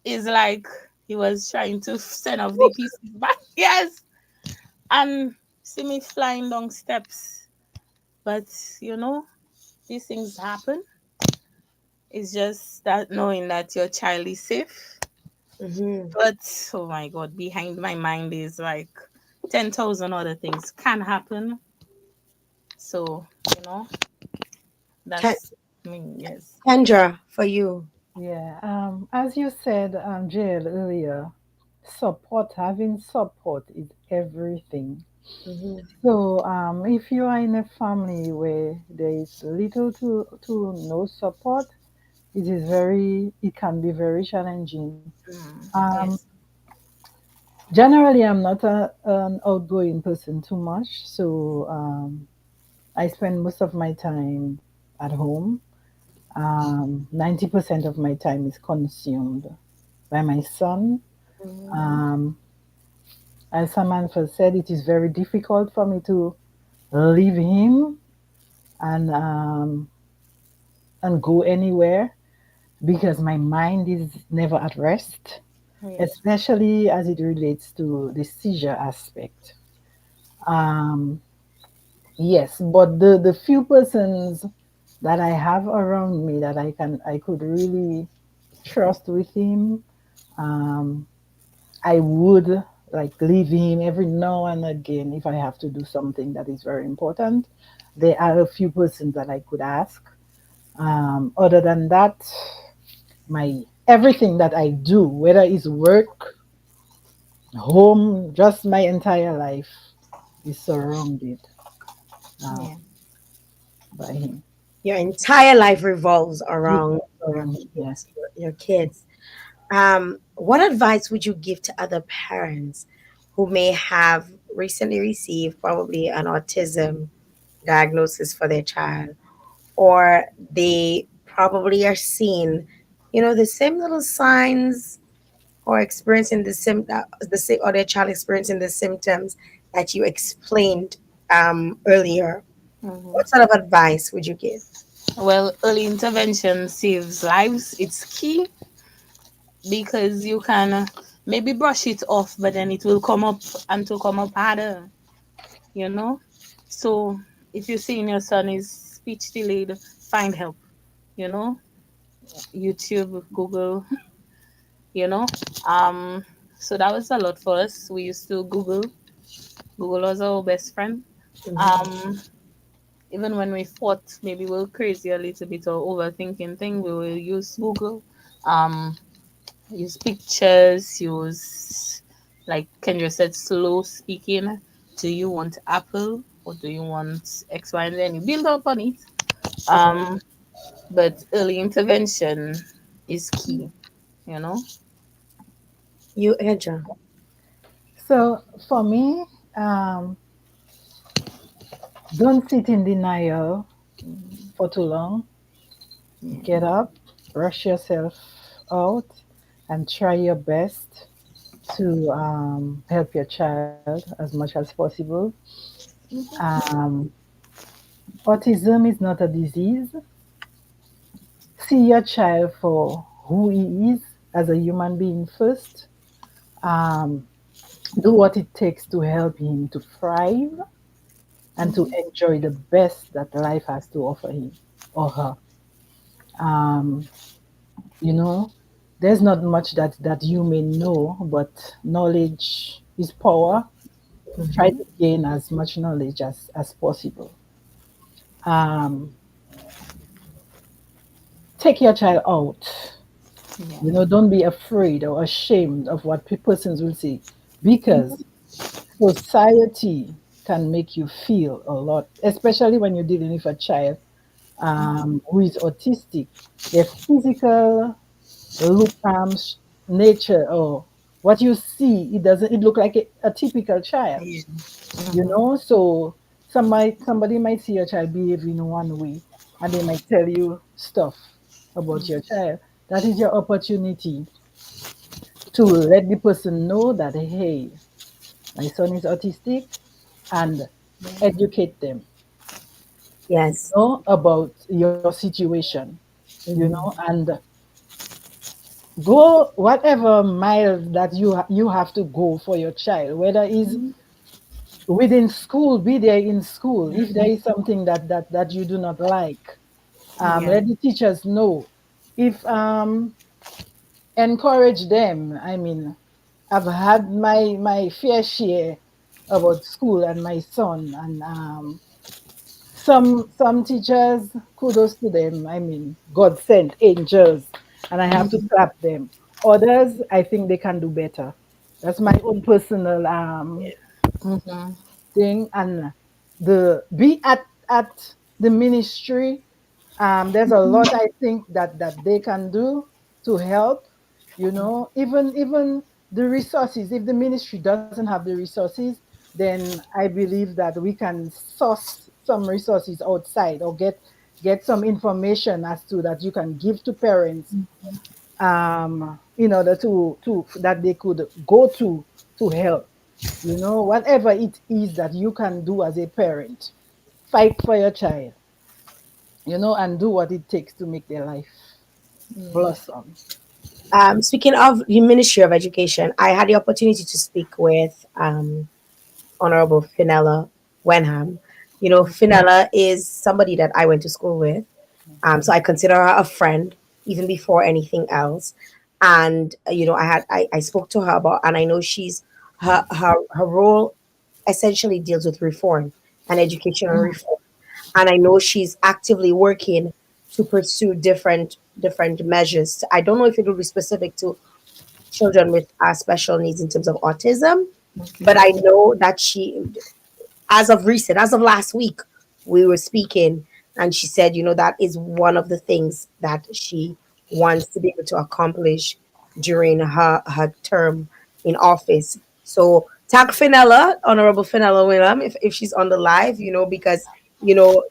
it's like he was trying to send off the pieces back. Yes, and see me flying down steps. But you know, these things happen. It's just that knowing that your child is safe. Mm-hmm. But oh my god, behind my mind is like 10,000 other things can happen. So, you know, that's me, yes. Kendra, for you. Yeah, as you said, Jael, earlier, support, having support is everything. Mm-hmm. So, if you are in a family where there is little to no support, it can be very challenging. Um, Yes. Generally, I'm not an outgoing person too much, so I spend most of my time at home. 90% of my time is consumed by my son. Mhm. Um, as Samantha said, it is very difficult for me to leave him and go anywhere because my mind is never at rest, Yes. especially as it relates to the seizure aspect. Um, yes, but the few persons that I have around me that I could really trust with him, um, I would like leave him every now and again if I have to do something that is very important. There are a few persons that I could ask. Other than that, my everything that I do, whether it's work, home, just my entire life, is surrounded uh, Yeah. by him. Your entire life revolves around Revolves your around, yeah. kids. Your kids. What advice would you give to other parents who may have recently received probably an autism diagnosis for their child, or they probably are seeing, the same little signs or experiencing the same, or their child experiencing the symptoms that you explained earlier? Mhm. What sort of advice would you give? Well, early intervention saves lives. It's key because you can maybe brush it off, but then it will come up and to come up harder, you know? So if you're seeing your son is speech delayed, find help, you know? YouTube, Google, you know? Um, so that was a lot for us. We used to Google. Google was our best friend. Hmm. Um, Even when we fought, maybe we are crazy a little bit or overthinking thing, we will use Google. Um, Use pictures, use, like Kendra said, slow speaking. Do you want apple or do you want X, Y, and Z? You build up on it. Um, but early intervention is key, you know? You, Edra. So for me, um, don't sit in denial Mhm. for too long. Yeah. Get up, brush yourself out, and try your best to help your child as much as possible. Um, Autism is not a disease. See your child for who he is as a human being first. Um, do what it takes to help him to thrive and to Mhm. enjoy the best that life has to offer him or her. Um, you know, there's not much that you may know, but knowledge is power. Try Hmm. to gain as much knowledge as possible. Um, Take your child out. Yeah. Don't be afraid or ashamed of what persons will say, because society can make you feel a lot, especially when you're dealing with a child who is autistic. Their physical look, nature, or what you see, it doesn't. It look like a typical child. Yeah. So Somebody might see your child behaving one way, and they might tell you stuff about your child. That is your opportunity to let the person know that, hey, my son is autistic, and educate them, Yes. about your situation, Mm-hmm. and go whatever miles that you have to go for your child, whether it's within school, be there in school. If there is something that you do not like, Yeah. let the teachers know. If encourage them. I mean, I've had my fair share about school and my son, and some teachers, kudos to them. I mean, God sent angels, and I have to clap them. Others, I think they can do better. That's my own personal Mm-hmm. thing. And the be at the ministry, there's a lot I think that they can do to help, even the resources. If the ministry doesn't have the resources, then I believe that we can source some resources outside, or get some information as to that you can give to parents, in order to that they could go to help. Whatever it is that you can do as a parent, fight for your child, and do what it takes to make their life blossom. Speaking of the Ministry of Education, I had the opportunity to speak with Honorable Finella Wenham. Finella is somebody that I went to school with. So I consider her a friend even before anything else. And I spoke to her about, and I know she's her role essentially deals with reform and educational reform. And I know she's actively working to pursue different measures. I don't know if it will be specific to children with special needs in terms of autism, but Okay. I know that as of last week, we were speaking, and she said, that is one of the things that she wants to be able to accomplish during her term in office. So tag Finella, Honorable Finella William, if she's on the live, because you know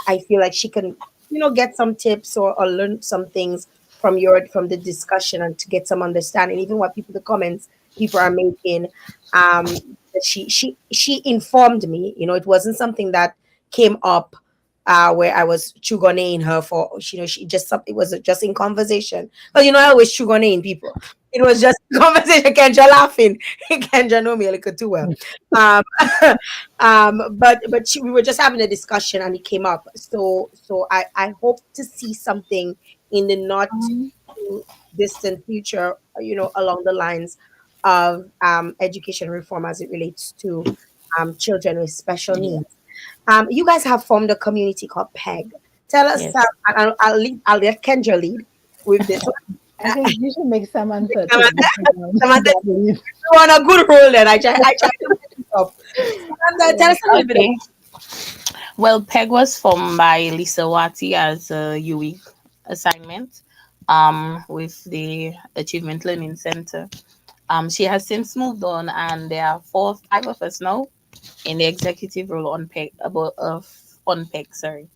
I feel like she can, get some tips, or learn some things from the discussion, and to get some understanding, even what the comments people are making. That she informed me. It wasn't something that came up where I was chugoning her for. She just it was just in conversation. But I always chugoning people. It was just conversation. Kendra laughing. Kendra know me a little too well. Um, but we were just having a discussion, and it came up. So I hope to see something in the not too distant future, along the lines of education reform as it relates to children with special Yeah. needs. You guys have formed a community called PEG. Tell us, Yes. I'll let Kendra lead with this one. I think you should make Samantha take Samantha, Samantha, that lead. you're on a good roll then. I try to mess it up. Samantha, tell us a little bit Okay. Well, PEG was formed by Lisa Wati as a U-Week assignment with the Achievement Learning Center. She has since moved on, and there are 5 of us now in the executive role on PEG, on PEG, sorry.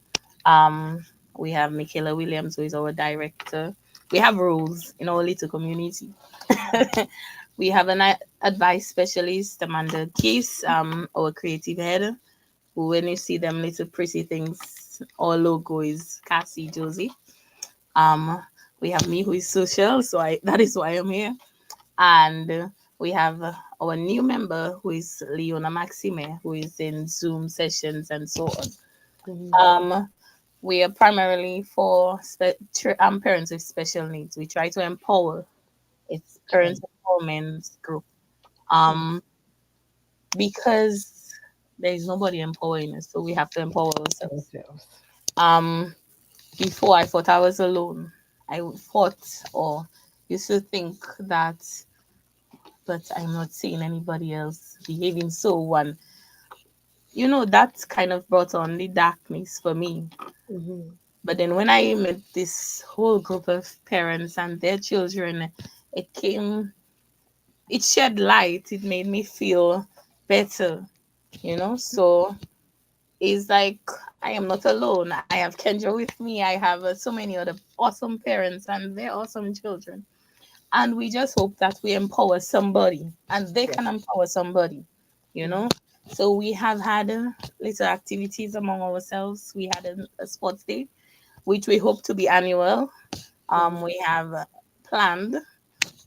Um, we have Michaela Williams, who is our director. We have roles in our little community. We have an advice specialist, Amanda Keys, our creative head, who, when you see them little pretty things, our logo is Cassie Josie. Um, we have me, who is social, so that is why I'm here. And we have our new member, who is Leona Maxime, who is in Zoom sessions and so on. Mhm. Um, we are primarily for parents with special needs. We try to empower. It's parents empowerment group. Um, because there is nobody empowering us, so we have to empower ourselves. Ourselves. Um, Before, I thought I was alone. I thought, or used to think that, but I'm not seeing anybody else behaving so. One, that kind of brought on the darkness for me. Mhm. But then when I met this whole group of parents and their children, it came, it shed light. It made me feel better. So is like I am not alone. I have Kendra with me. I have so many other awesome parents and their awesome children. And we just hope that we empower somebody and they Yes. can empower somebody, you Mm. know. So we have had little activities among ourselves. We had a sports day, which we hope to be annual. Mhm. We have planned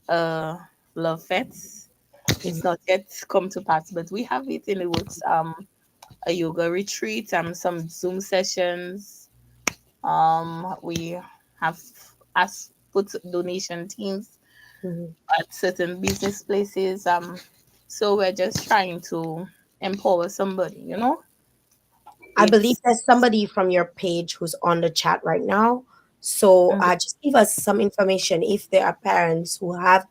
uh love fest. Mhm. It's not yet come to pass, but we have it in the works. A yoga retreat, some Zoom sessions. We have put donation teams Mhm. at certain business places. So we're just trying to empower somebody, you know? I believe It's there's somebody from your page who's on the chat right now. So Mhm. just give us some information if there are parents who are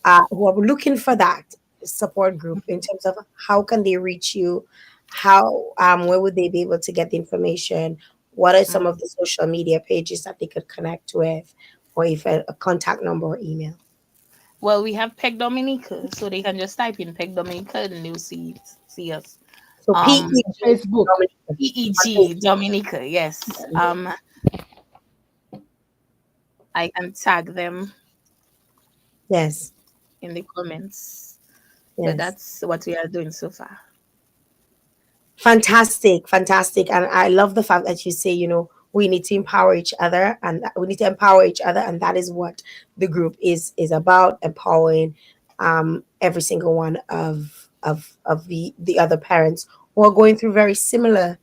looking for that support group in terms of how can they reach you, how where would they be able to get the information, what are some Mm. of the social media pages that they could connect with, or if a contact number or email. Well, we have Peg Dominica, so they can just type in Peg Dominica and you'll see us. So Um, On PEG Facebook. Dominica on EEG Facebook. Dominica, yes. I can tag them Yes, in the comments, but yes. that's what we are doing so far. Fantastic, fantastic. And I love the fact that you say, we need to empower each other and we need to empower each other. And that is what the group is about, empowering every single one of the other parents who are going through very similar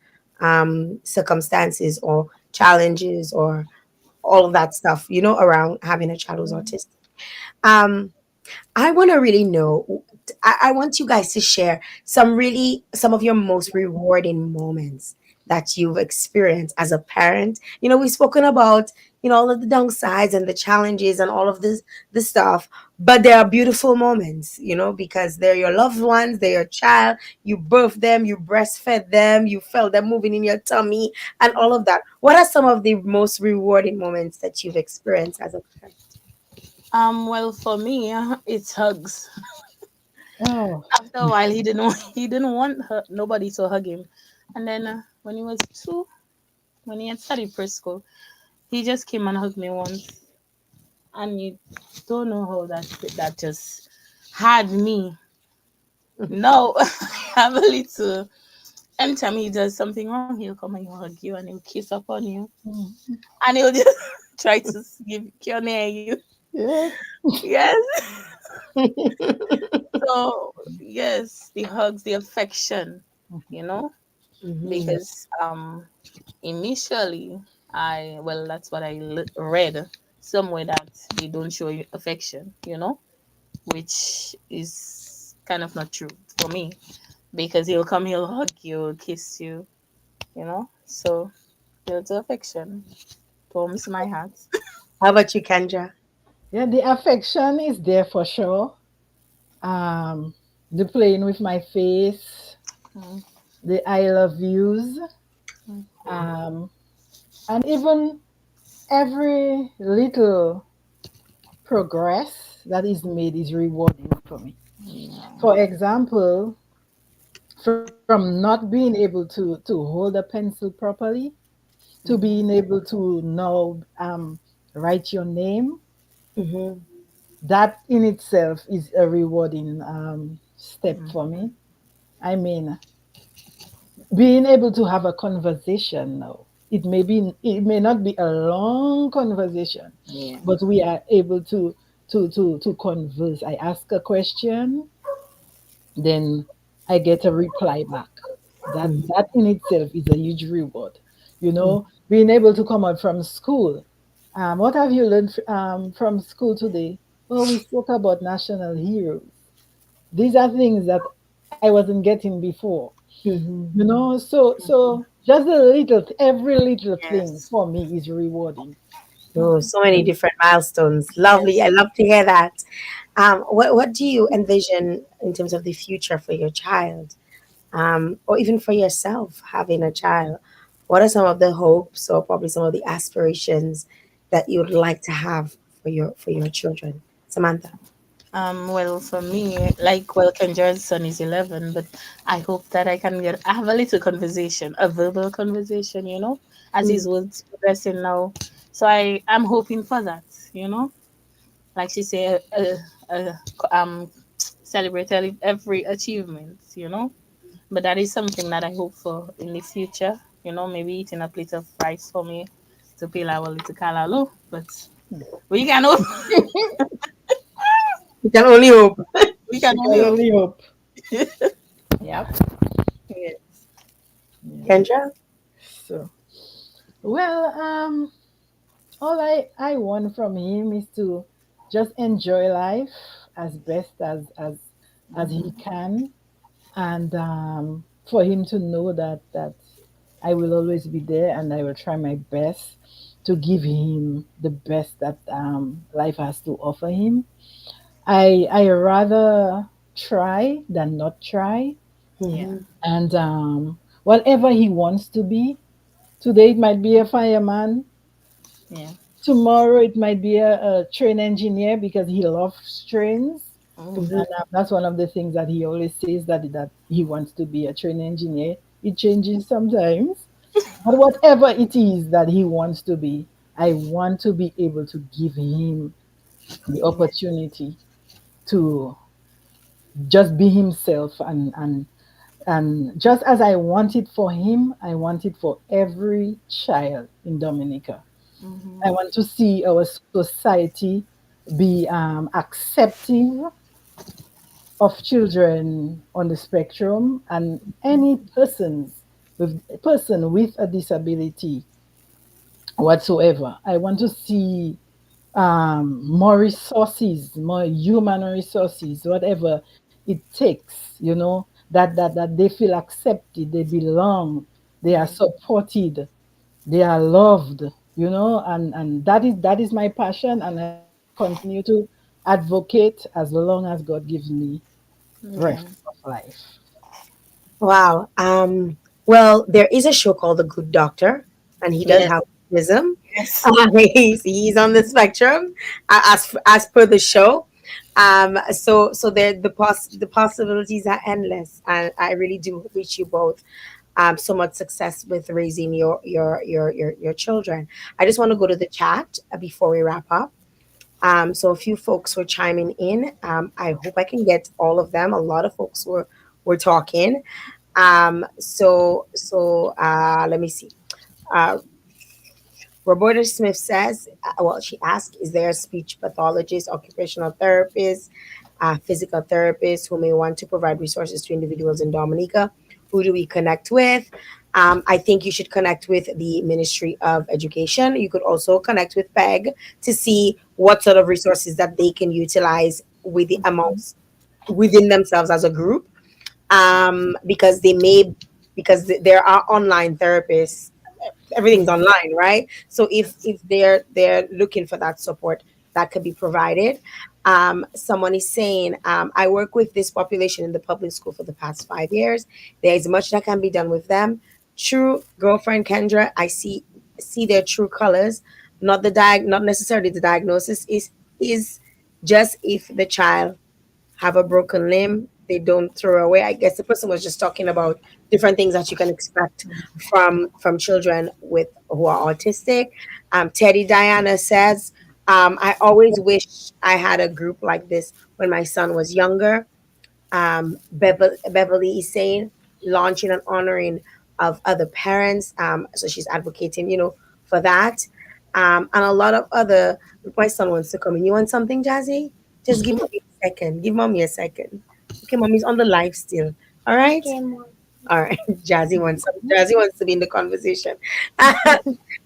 circumstances or challenges or all of that stuff, around having a child who's autistic. Um, I want to really know. I want you guys to share some of your most rewarding moments that you've experienced as a parent. We've spoken about, all of the downsides and the challenges and all of this stuff, but there are beautiful moments, because they're your loved ones, they're your child, you birthed them, you breastfed them, you felt them moving in your tummy and all of that. What are some of the most rewarding moments that you've experienced as a parent? Well, for me, it's hugs. Oh, After a while, he didn't want nobody to hug him, and then when he was 2, when he had started preschool, he just came and hugged me once, and you don't know how that just had me. No, I have a little. Anytime he does something wrong, he'll come and he'll hug you and he'll kiss up on you, mm, and he'll just try to give cure near you. yes. Yes. So yes, the hugs, the affection, you know, Mhm. because initially that's what I read somewhere, that they don't show you affection, which is kind of not true for me, because he'll come, he'll hug you, kiss you, so builds affection, warms my heart. How about you, Kendra? Yeah, the affection is there for sure. Um, the playing with my face, Mm, the I love yous, mm, um, and even every little progress that is made is rewarding for me. yeah. For example, from not being able to hold a pencil properly to being able to now write your name, Mhm. that in itself is a rewarding step Mm, for me. I mean, being able to have a conversation now. It may not be a long conversation, yeah. but we are able to converse. I ask a question, then I get a reply back. That in itself is a huge reward. Being able to come out from school. What have you learned from school today? Oh, we spoke about national heroes. These are things that I wasn't getting before. Mhm. So just every little thing Yes. for me is rewarding. Oh, so many different milestones. Lovely. Yes. I love to hear that. What do you envision in terms of the future for your child, or even for yourself having a child? What are some of the hopes, or probably some of the aspirations that you would like to have for your children, Samantha? Well, for me, like, well, Kendra's son is 11, but I hope that I have a little conversation, a verbal conversation, as his Mm. words progressing now. So I'm hoping for that, you know, like she said, celebrate every achievement, But that is something that I hope for in the future, maybe eating a plate of rice for me to pay our little kalalu, but we can hope, You can only hope. we can We can only hope. only hope. Yep. Yes. Yeah. Kendra? So, well, all I want from him is to just enjoy life as best as he can, and for him to know that I will always be there, and I will try my best to give him the best that life has to offer him. I rather try than not try, Yeah, Hmm. and whatever he wants to be. Today it might be a fireman. yeah. Tomorrow it might be a train engineer because he loves trains. Mm, Hmm. And that's one of the things that he always says, that he wants to be a train engineer. It changes sometimes, but whatever it is that he wants to be, I want to be able to give him the yeah, opportunity to just be himself, and just as I want it for him, I want it for every child in Dominica. mm-hmm, I want to see our society be accepting of children on the spectrum, and any person with a disability whatsoever. I want to see more resources, more human resources, whatever it takes, that they feel accepted, they belong, they are yeah, supported, they are loved, and that is my passion, and I will continue to advocate as long as God gives me yeah, breath of life. Wow. Well, there is a show called The Good Doctor, and he does yes, have autism. yes, He's on the spectrum, as per the show. So the possibilities are endless, and I really do wish you both so much success with raising your children. I just want to go to the chat before we wrap up. So a few folks were chiming in. I hope I can get all of them. A lot of folks were talking. Let me see. Uh, Roberta Smith says, well, she asked, is there a speech pathologist, occupational therapist, physical therapist who may want to provide resources to individuals in Dominica? Who do we connect with? I think you should connect with the Ministry of Education. You could also connect with PEG to see what sort of resources that they can utilize with the amounts within themselves as a group, because there are online therapists. Everything's yeah, online, right? So if yes, if they're looking for that support, that could be provided. Someone is saying, I work with this population in the public school for the past 5 years. There is much that can be done with them. True girlfriend Kendra, I see their true colors. Not necessarily the diagnosis is just if the child have a broken limb, they don't throw away. I guess the person was just talking about different things that you can expect from children with who are autistic. Teddy Diana says, I always wish I had a group like this when my son was younger. Beverly is saying launching and honoring of other parents. So she's advocating, for that. And a lot of other. My son wants to come in. You want something, Jazzy? Just give mommy a second. Give mommy a second. Okay, mommy's on the live still. All right. All right. Jazzy wants to be in the conversation.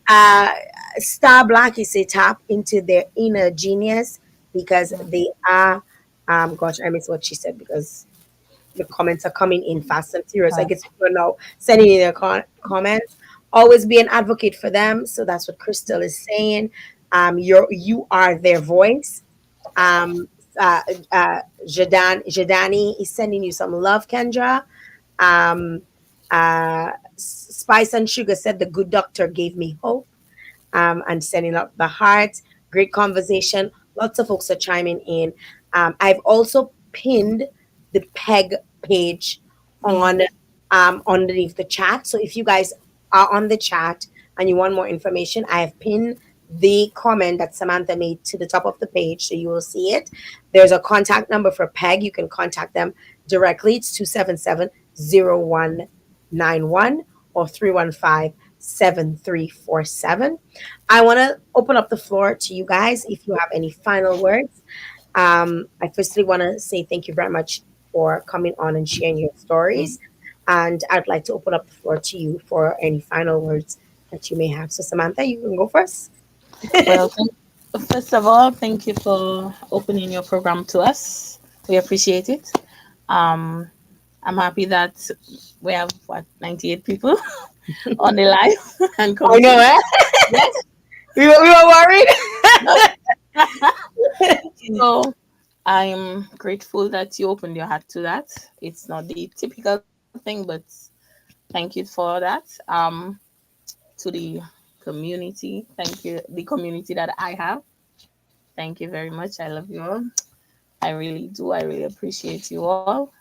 uh, Star Black is a tap into their inner genius because mm, they are. Gosh, I missed what she said because the comments are coming in fast and furious. I guess Fast. people are now sending in their comments. Always be an advocate for them. So that's what Crystal is saying. You are their voice. Um, Jadani is sending you some love, Kendra. Um, Spice and Sugar said the good doctor gave me hope, and sending up the heart. Great conversation. Lots of folks are chiming in. I've also pinned the peg page on underneath the chat. So if you guys are on the chat and you want more information, I have pinned the comment that Samantha made to the top of the page, so you will see it. There's a contact number for PEG. You can contact them directly. It's 277-0191 or 315-7347. I want to open up the floor to you guys if you have any final words. I firstly want to say thank you very much for coming on and sharing your stories. And I'd like to open up the floor to you for any final words that you may have. So, Samantha, you can go first. Well, first of all, thank you for opening your program to us. We appreciate it. Um, I'm happy that we have 98 people on the live and I coming know, to. eh? Yes. We were worried. So I'm grateful that you opened your heart to that. It's not the typical thing, but thank you for that. To the community, thank you, the community that I have. Thank you very much. I love you all. I really do. I really appreciate you all.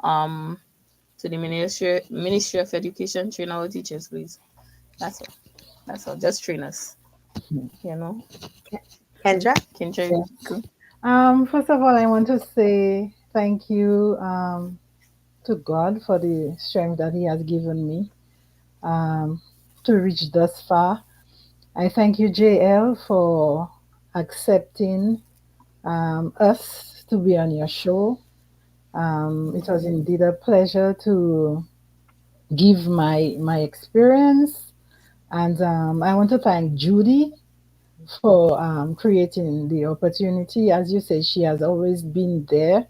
Um, to the Ministry of Education, train our teachers, please. That's all. That's all. Just train us. You know, Kendra? Kendra, Yes. go. First of all, I want to say thank you to God for the strength that He has given me um, to reach thus far. I thank you, Jael, for accepting us to be on your show. It was indeed a pleasure to give my experience, and I want to thank Judy for creating the opportunity. As you said, she has always been there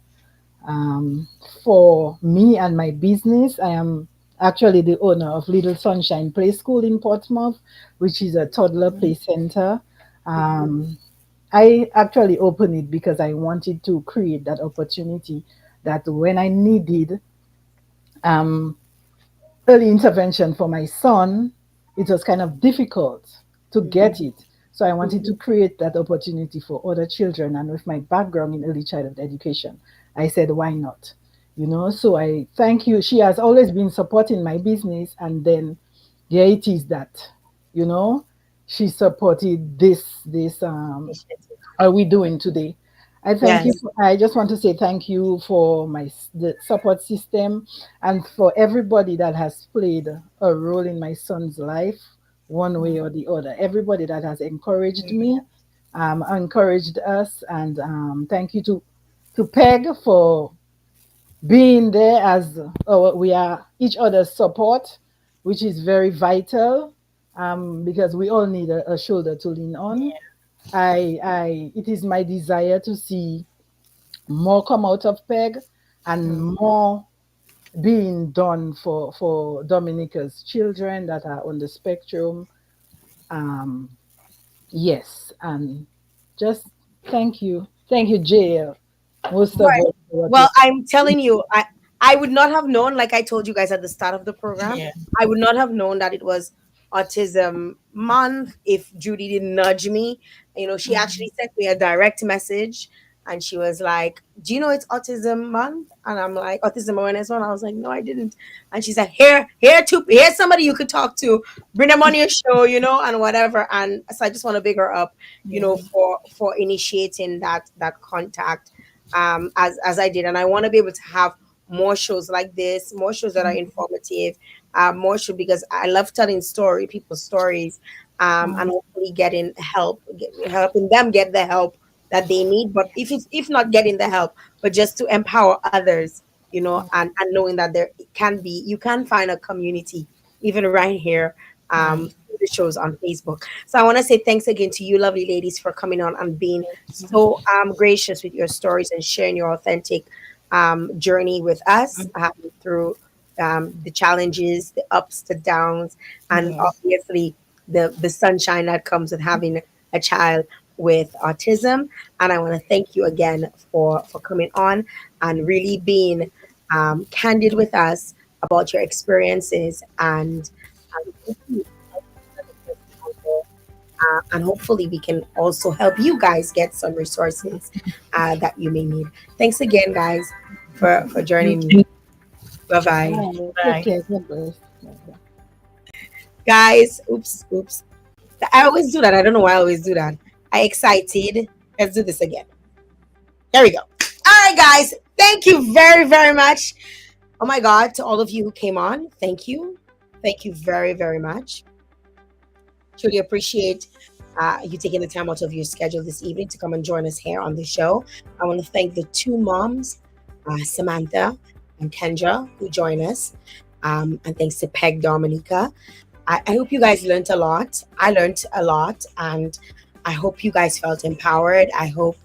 um, for me and my business. I am actually the owner of Little Sunshine Play School in Portsmouth, which is a toddler play center. Um, I actually opened it because I wanted to create that opportunity that when I needed um, early intervention for my son, it was kind of difficult to get it. So I wanted to create that opportunity for other children. And with my background in early childhood education, I said, why not? So I thank you. She has always been supporting my business. And then there it is that, you know, she supported this are we doing today. I thank you. Yes. I just want to say thank you for the support system and for everybody that has played a role in my son's life, one way or the other. Everybody that has encouraged me, encouraged us, and thank you to Peg for being there as we are each other's support, which is very vital because we all need a shoulder to lean on. It is my desire to see more come out of PEG and more being done for Dominica's children that are on the spectrum. Um, yes, and just thank you, Jael, most of Right. all for what you Well, said. I'm telling you, I would not have known, like I told you guys at the start of the program, Yeah. I would not have known that it was Autism Month if Judy didn't nudge me. She actually sent me a direct message and she was like, "Do you know it's Autism Month?" And I'm like, "Autism Awareness Month." I was like, "No, I didn't." And she's like, here's somebody you could talk to. Bring them on your show, and whatever. And so I just want to big her up, for initiating that contact as I did. And I want to be able to have more shows like this, more shows that are informative, more shows because I love telling people's stories, and hopefully getting helping them get the help that they need. But if not getting the help, but just to empower others, and knowing that you can find a community even right here. Right. Through the shows on Facebook. So I want to say thanks again to you, lovely ladies, for coming on and being so gracious with your stories and sharing your authentic journey with us through the challenges, the ups, the downs, and Yeah. obviously the sunshine that comes with having a child with autism. And I want to thank you again for coming on and really being candid with us about your experiences and and hopefully we can also help you guys get some resources that you may need. Thanks again, guys, for joining me. Bye bye, All right. Take Bye. care. God bless. Bye-bye. guys. Oops. I always do that. I don't know why I always do that. I excited. Let's do this again. There we go. All right, guys. Thank you very much. Oh my God, to all of you who came on, thank you. Thank you very much. Truly appreciate you taking the time out of your schedule this evening to come and join us here on the show. I want to thank the two moms, Samantha and Kendra, who join us. And thanks to Peg Dominica. I hope you guys learned a lot. I learned a lot, and I hope you guys felt empowered. I hope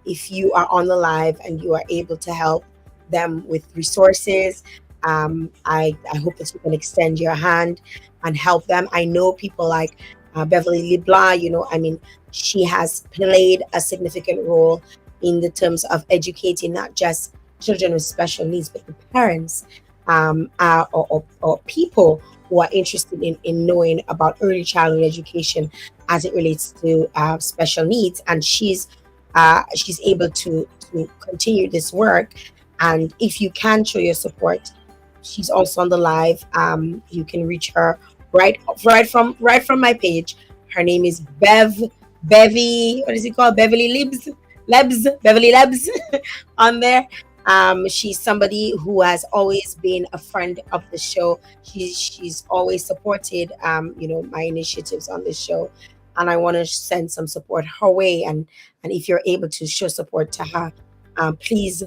if you are on the live and you are able to help them with resources, I hope that you can extend your hand and help them. I know people like Beverly LeBlanc, she has played a significant role in the terms of educating not just children with special needs, but the parents or people who are interested in knowing about early childhood education as it relates to special needs. And she's able to continue this work. And if you can show your support, she's also on the live. You can reach her right from my page. Her name is Bevy. What is it called? Beverly Lebs on there. She's somebody who has always been a friend of the show. She's always supported my initiatives on this show, and I want to send some support her way. And if you're able to show support to her, please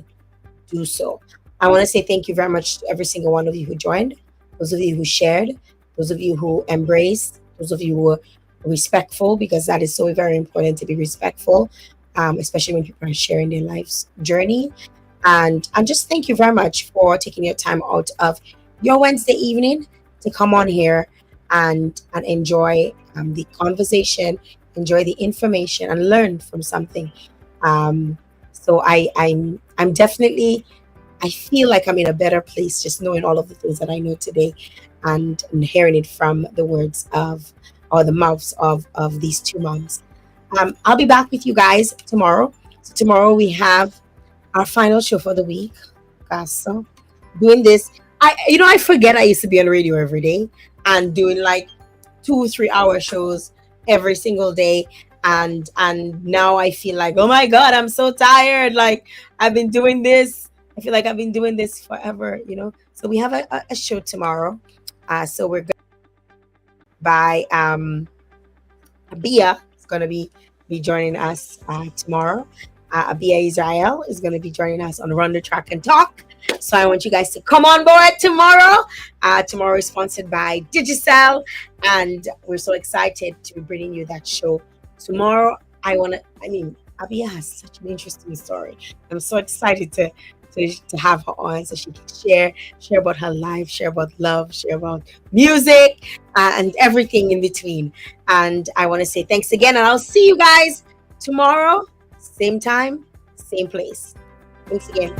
do so. I want to say thank you very much to every single one of you who joined, those of you who shared, those of you who embraced, those of you who were respectful, because that is so very important to be respectful, especially when people are sharing their life's journey. And just thank you very much for taking your time out of your Wednesday evening to come on here and enjoy the conversation, enjoy the information, and learn from something. So I'm definitely, I feel like I'm in a better place just knowing all of the things that I know today, and hearing it from the words of, or the mouths of these two moms. I'll be back with you guys tomorrow. So tomorrow we have our final show for the week. So doing this, I forget I used to be on radio every day and doing like 2 3 hour shows every single day. And now I feel like, oh my God, I'm so tired. Like I've been doing this. I feel like I've been doing this forever. So we have a show tomorrow. So we're going by Abia is going to be joining us tomorrow. Abia Israel is going to be joining us on Run the Track and Talk. So I want you guys to come on board tomorrow. Tomorrow is sponsored by Digicel, and we're so excited to be bringing you that show tomorrow. Abia has such an interesting story. I'm so excited to have her on so she can share about her life, share about love, share about music, and everything in between. And I want to say thanks again, and I'll see you guys tomorrow, same time, same place. Thanks again.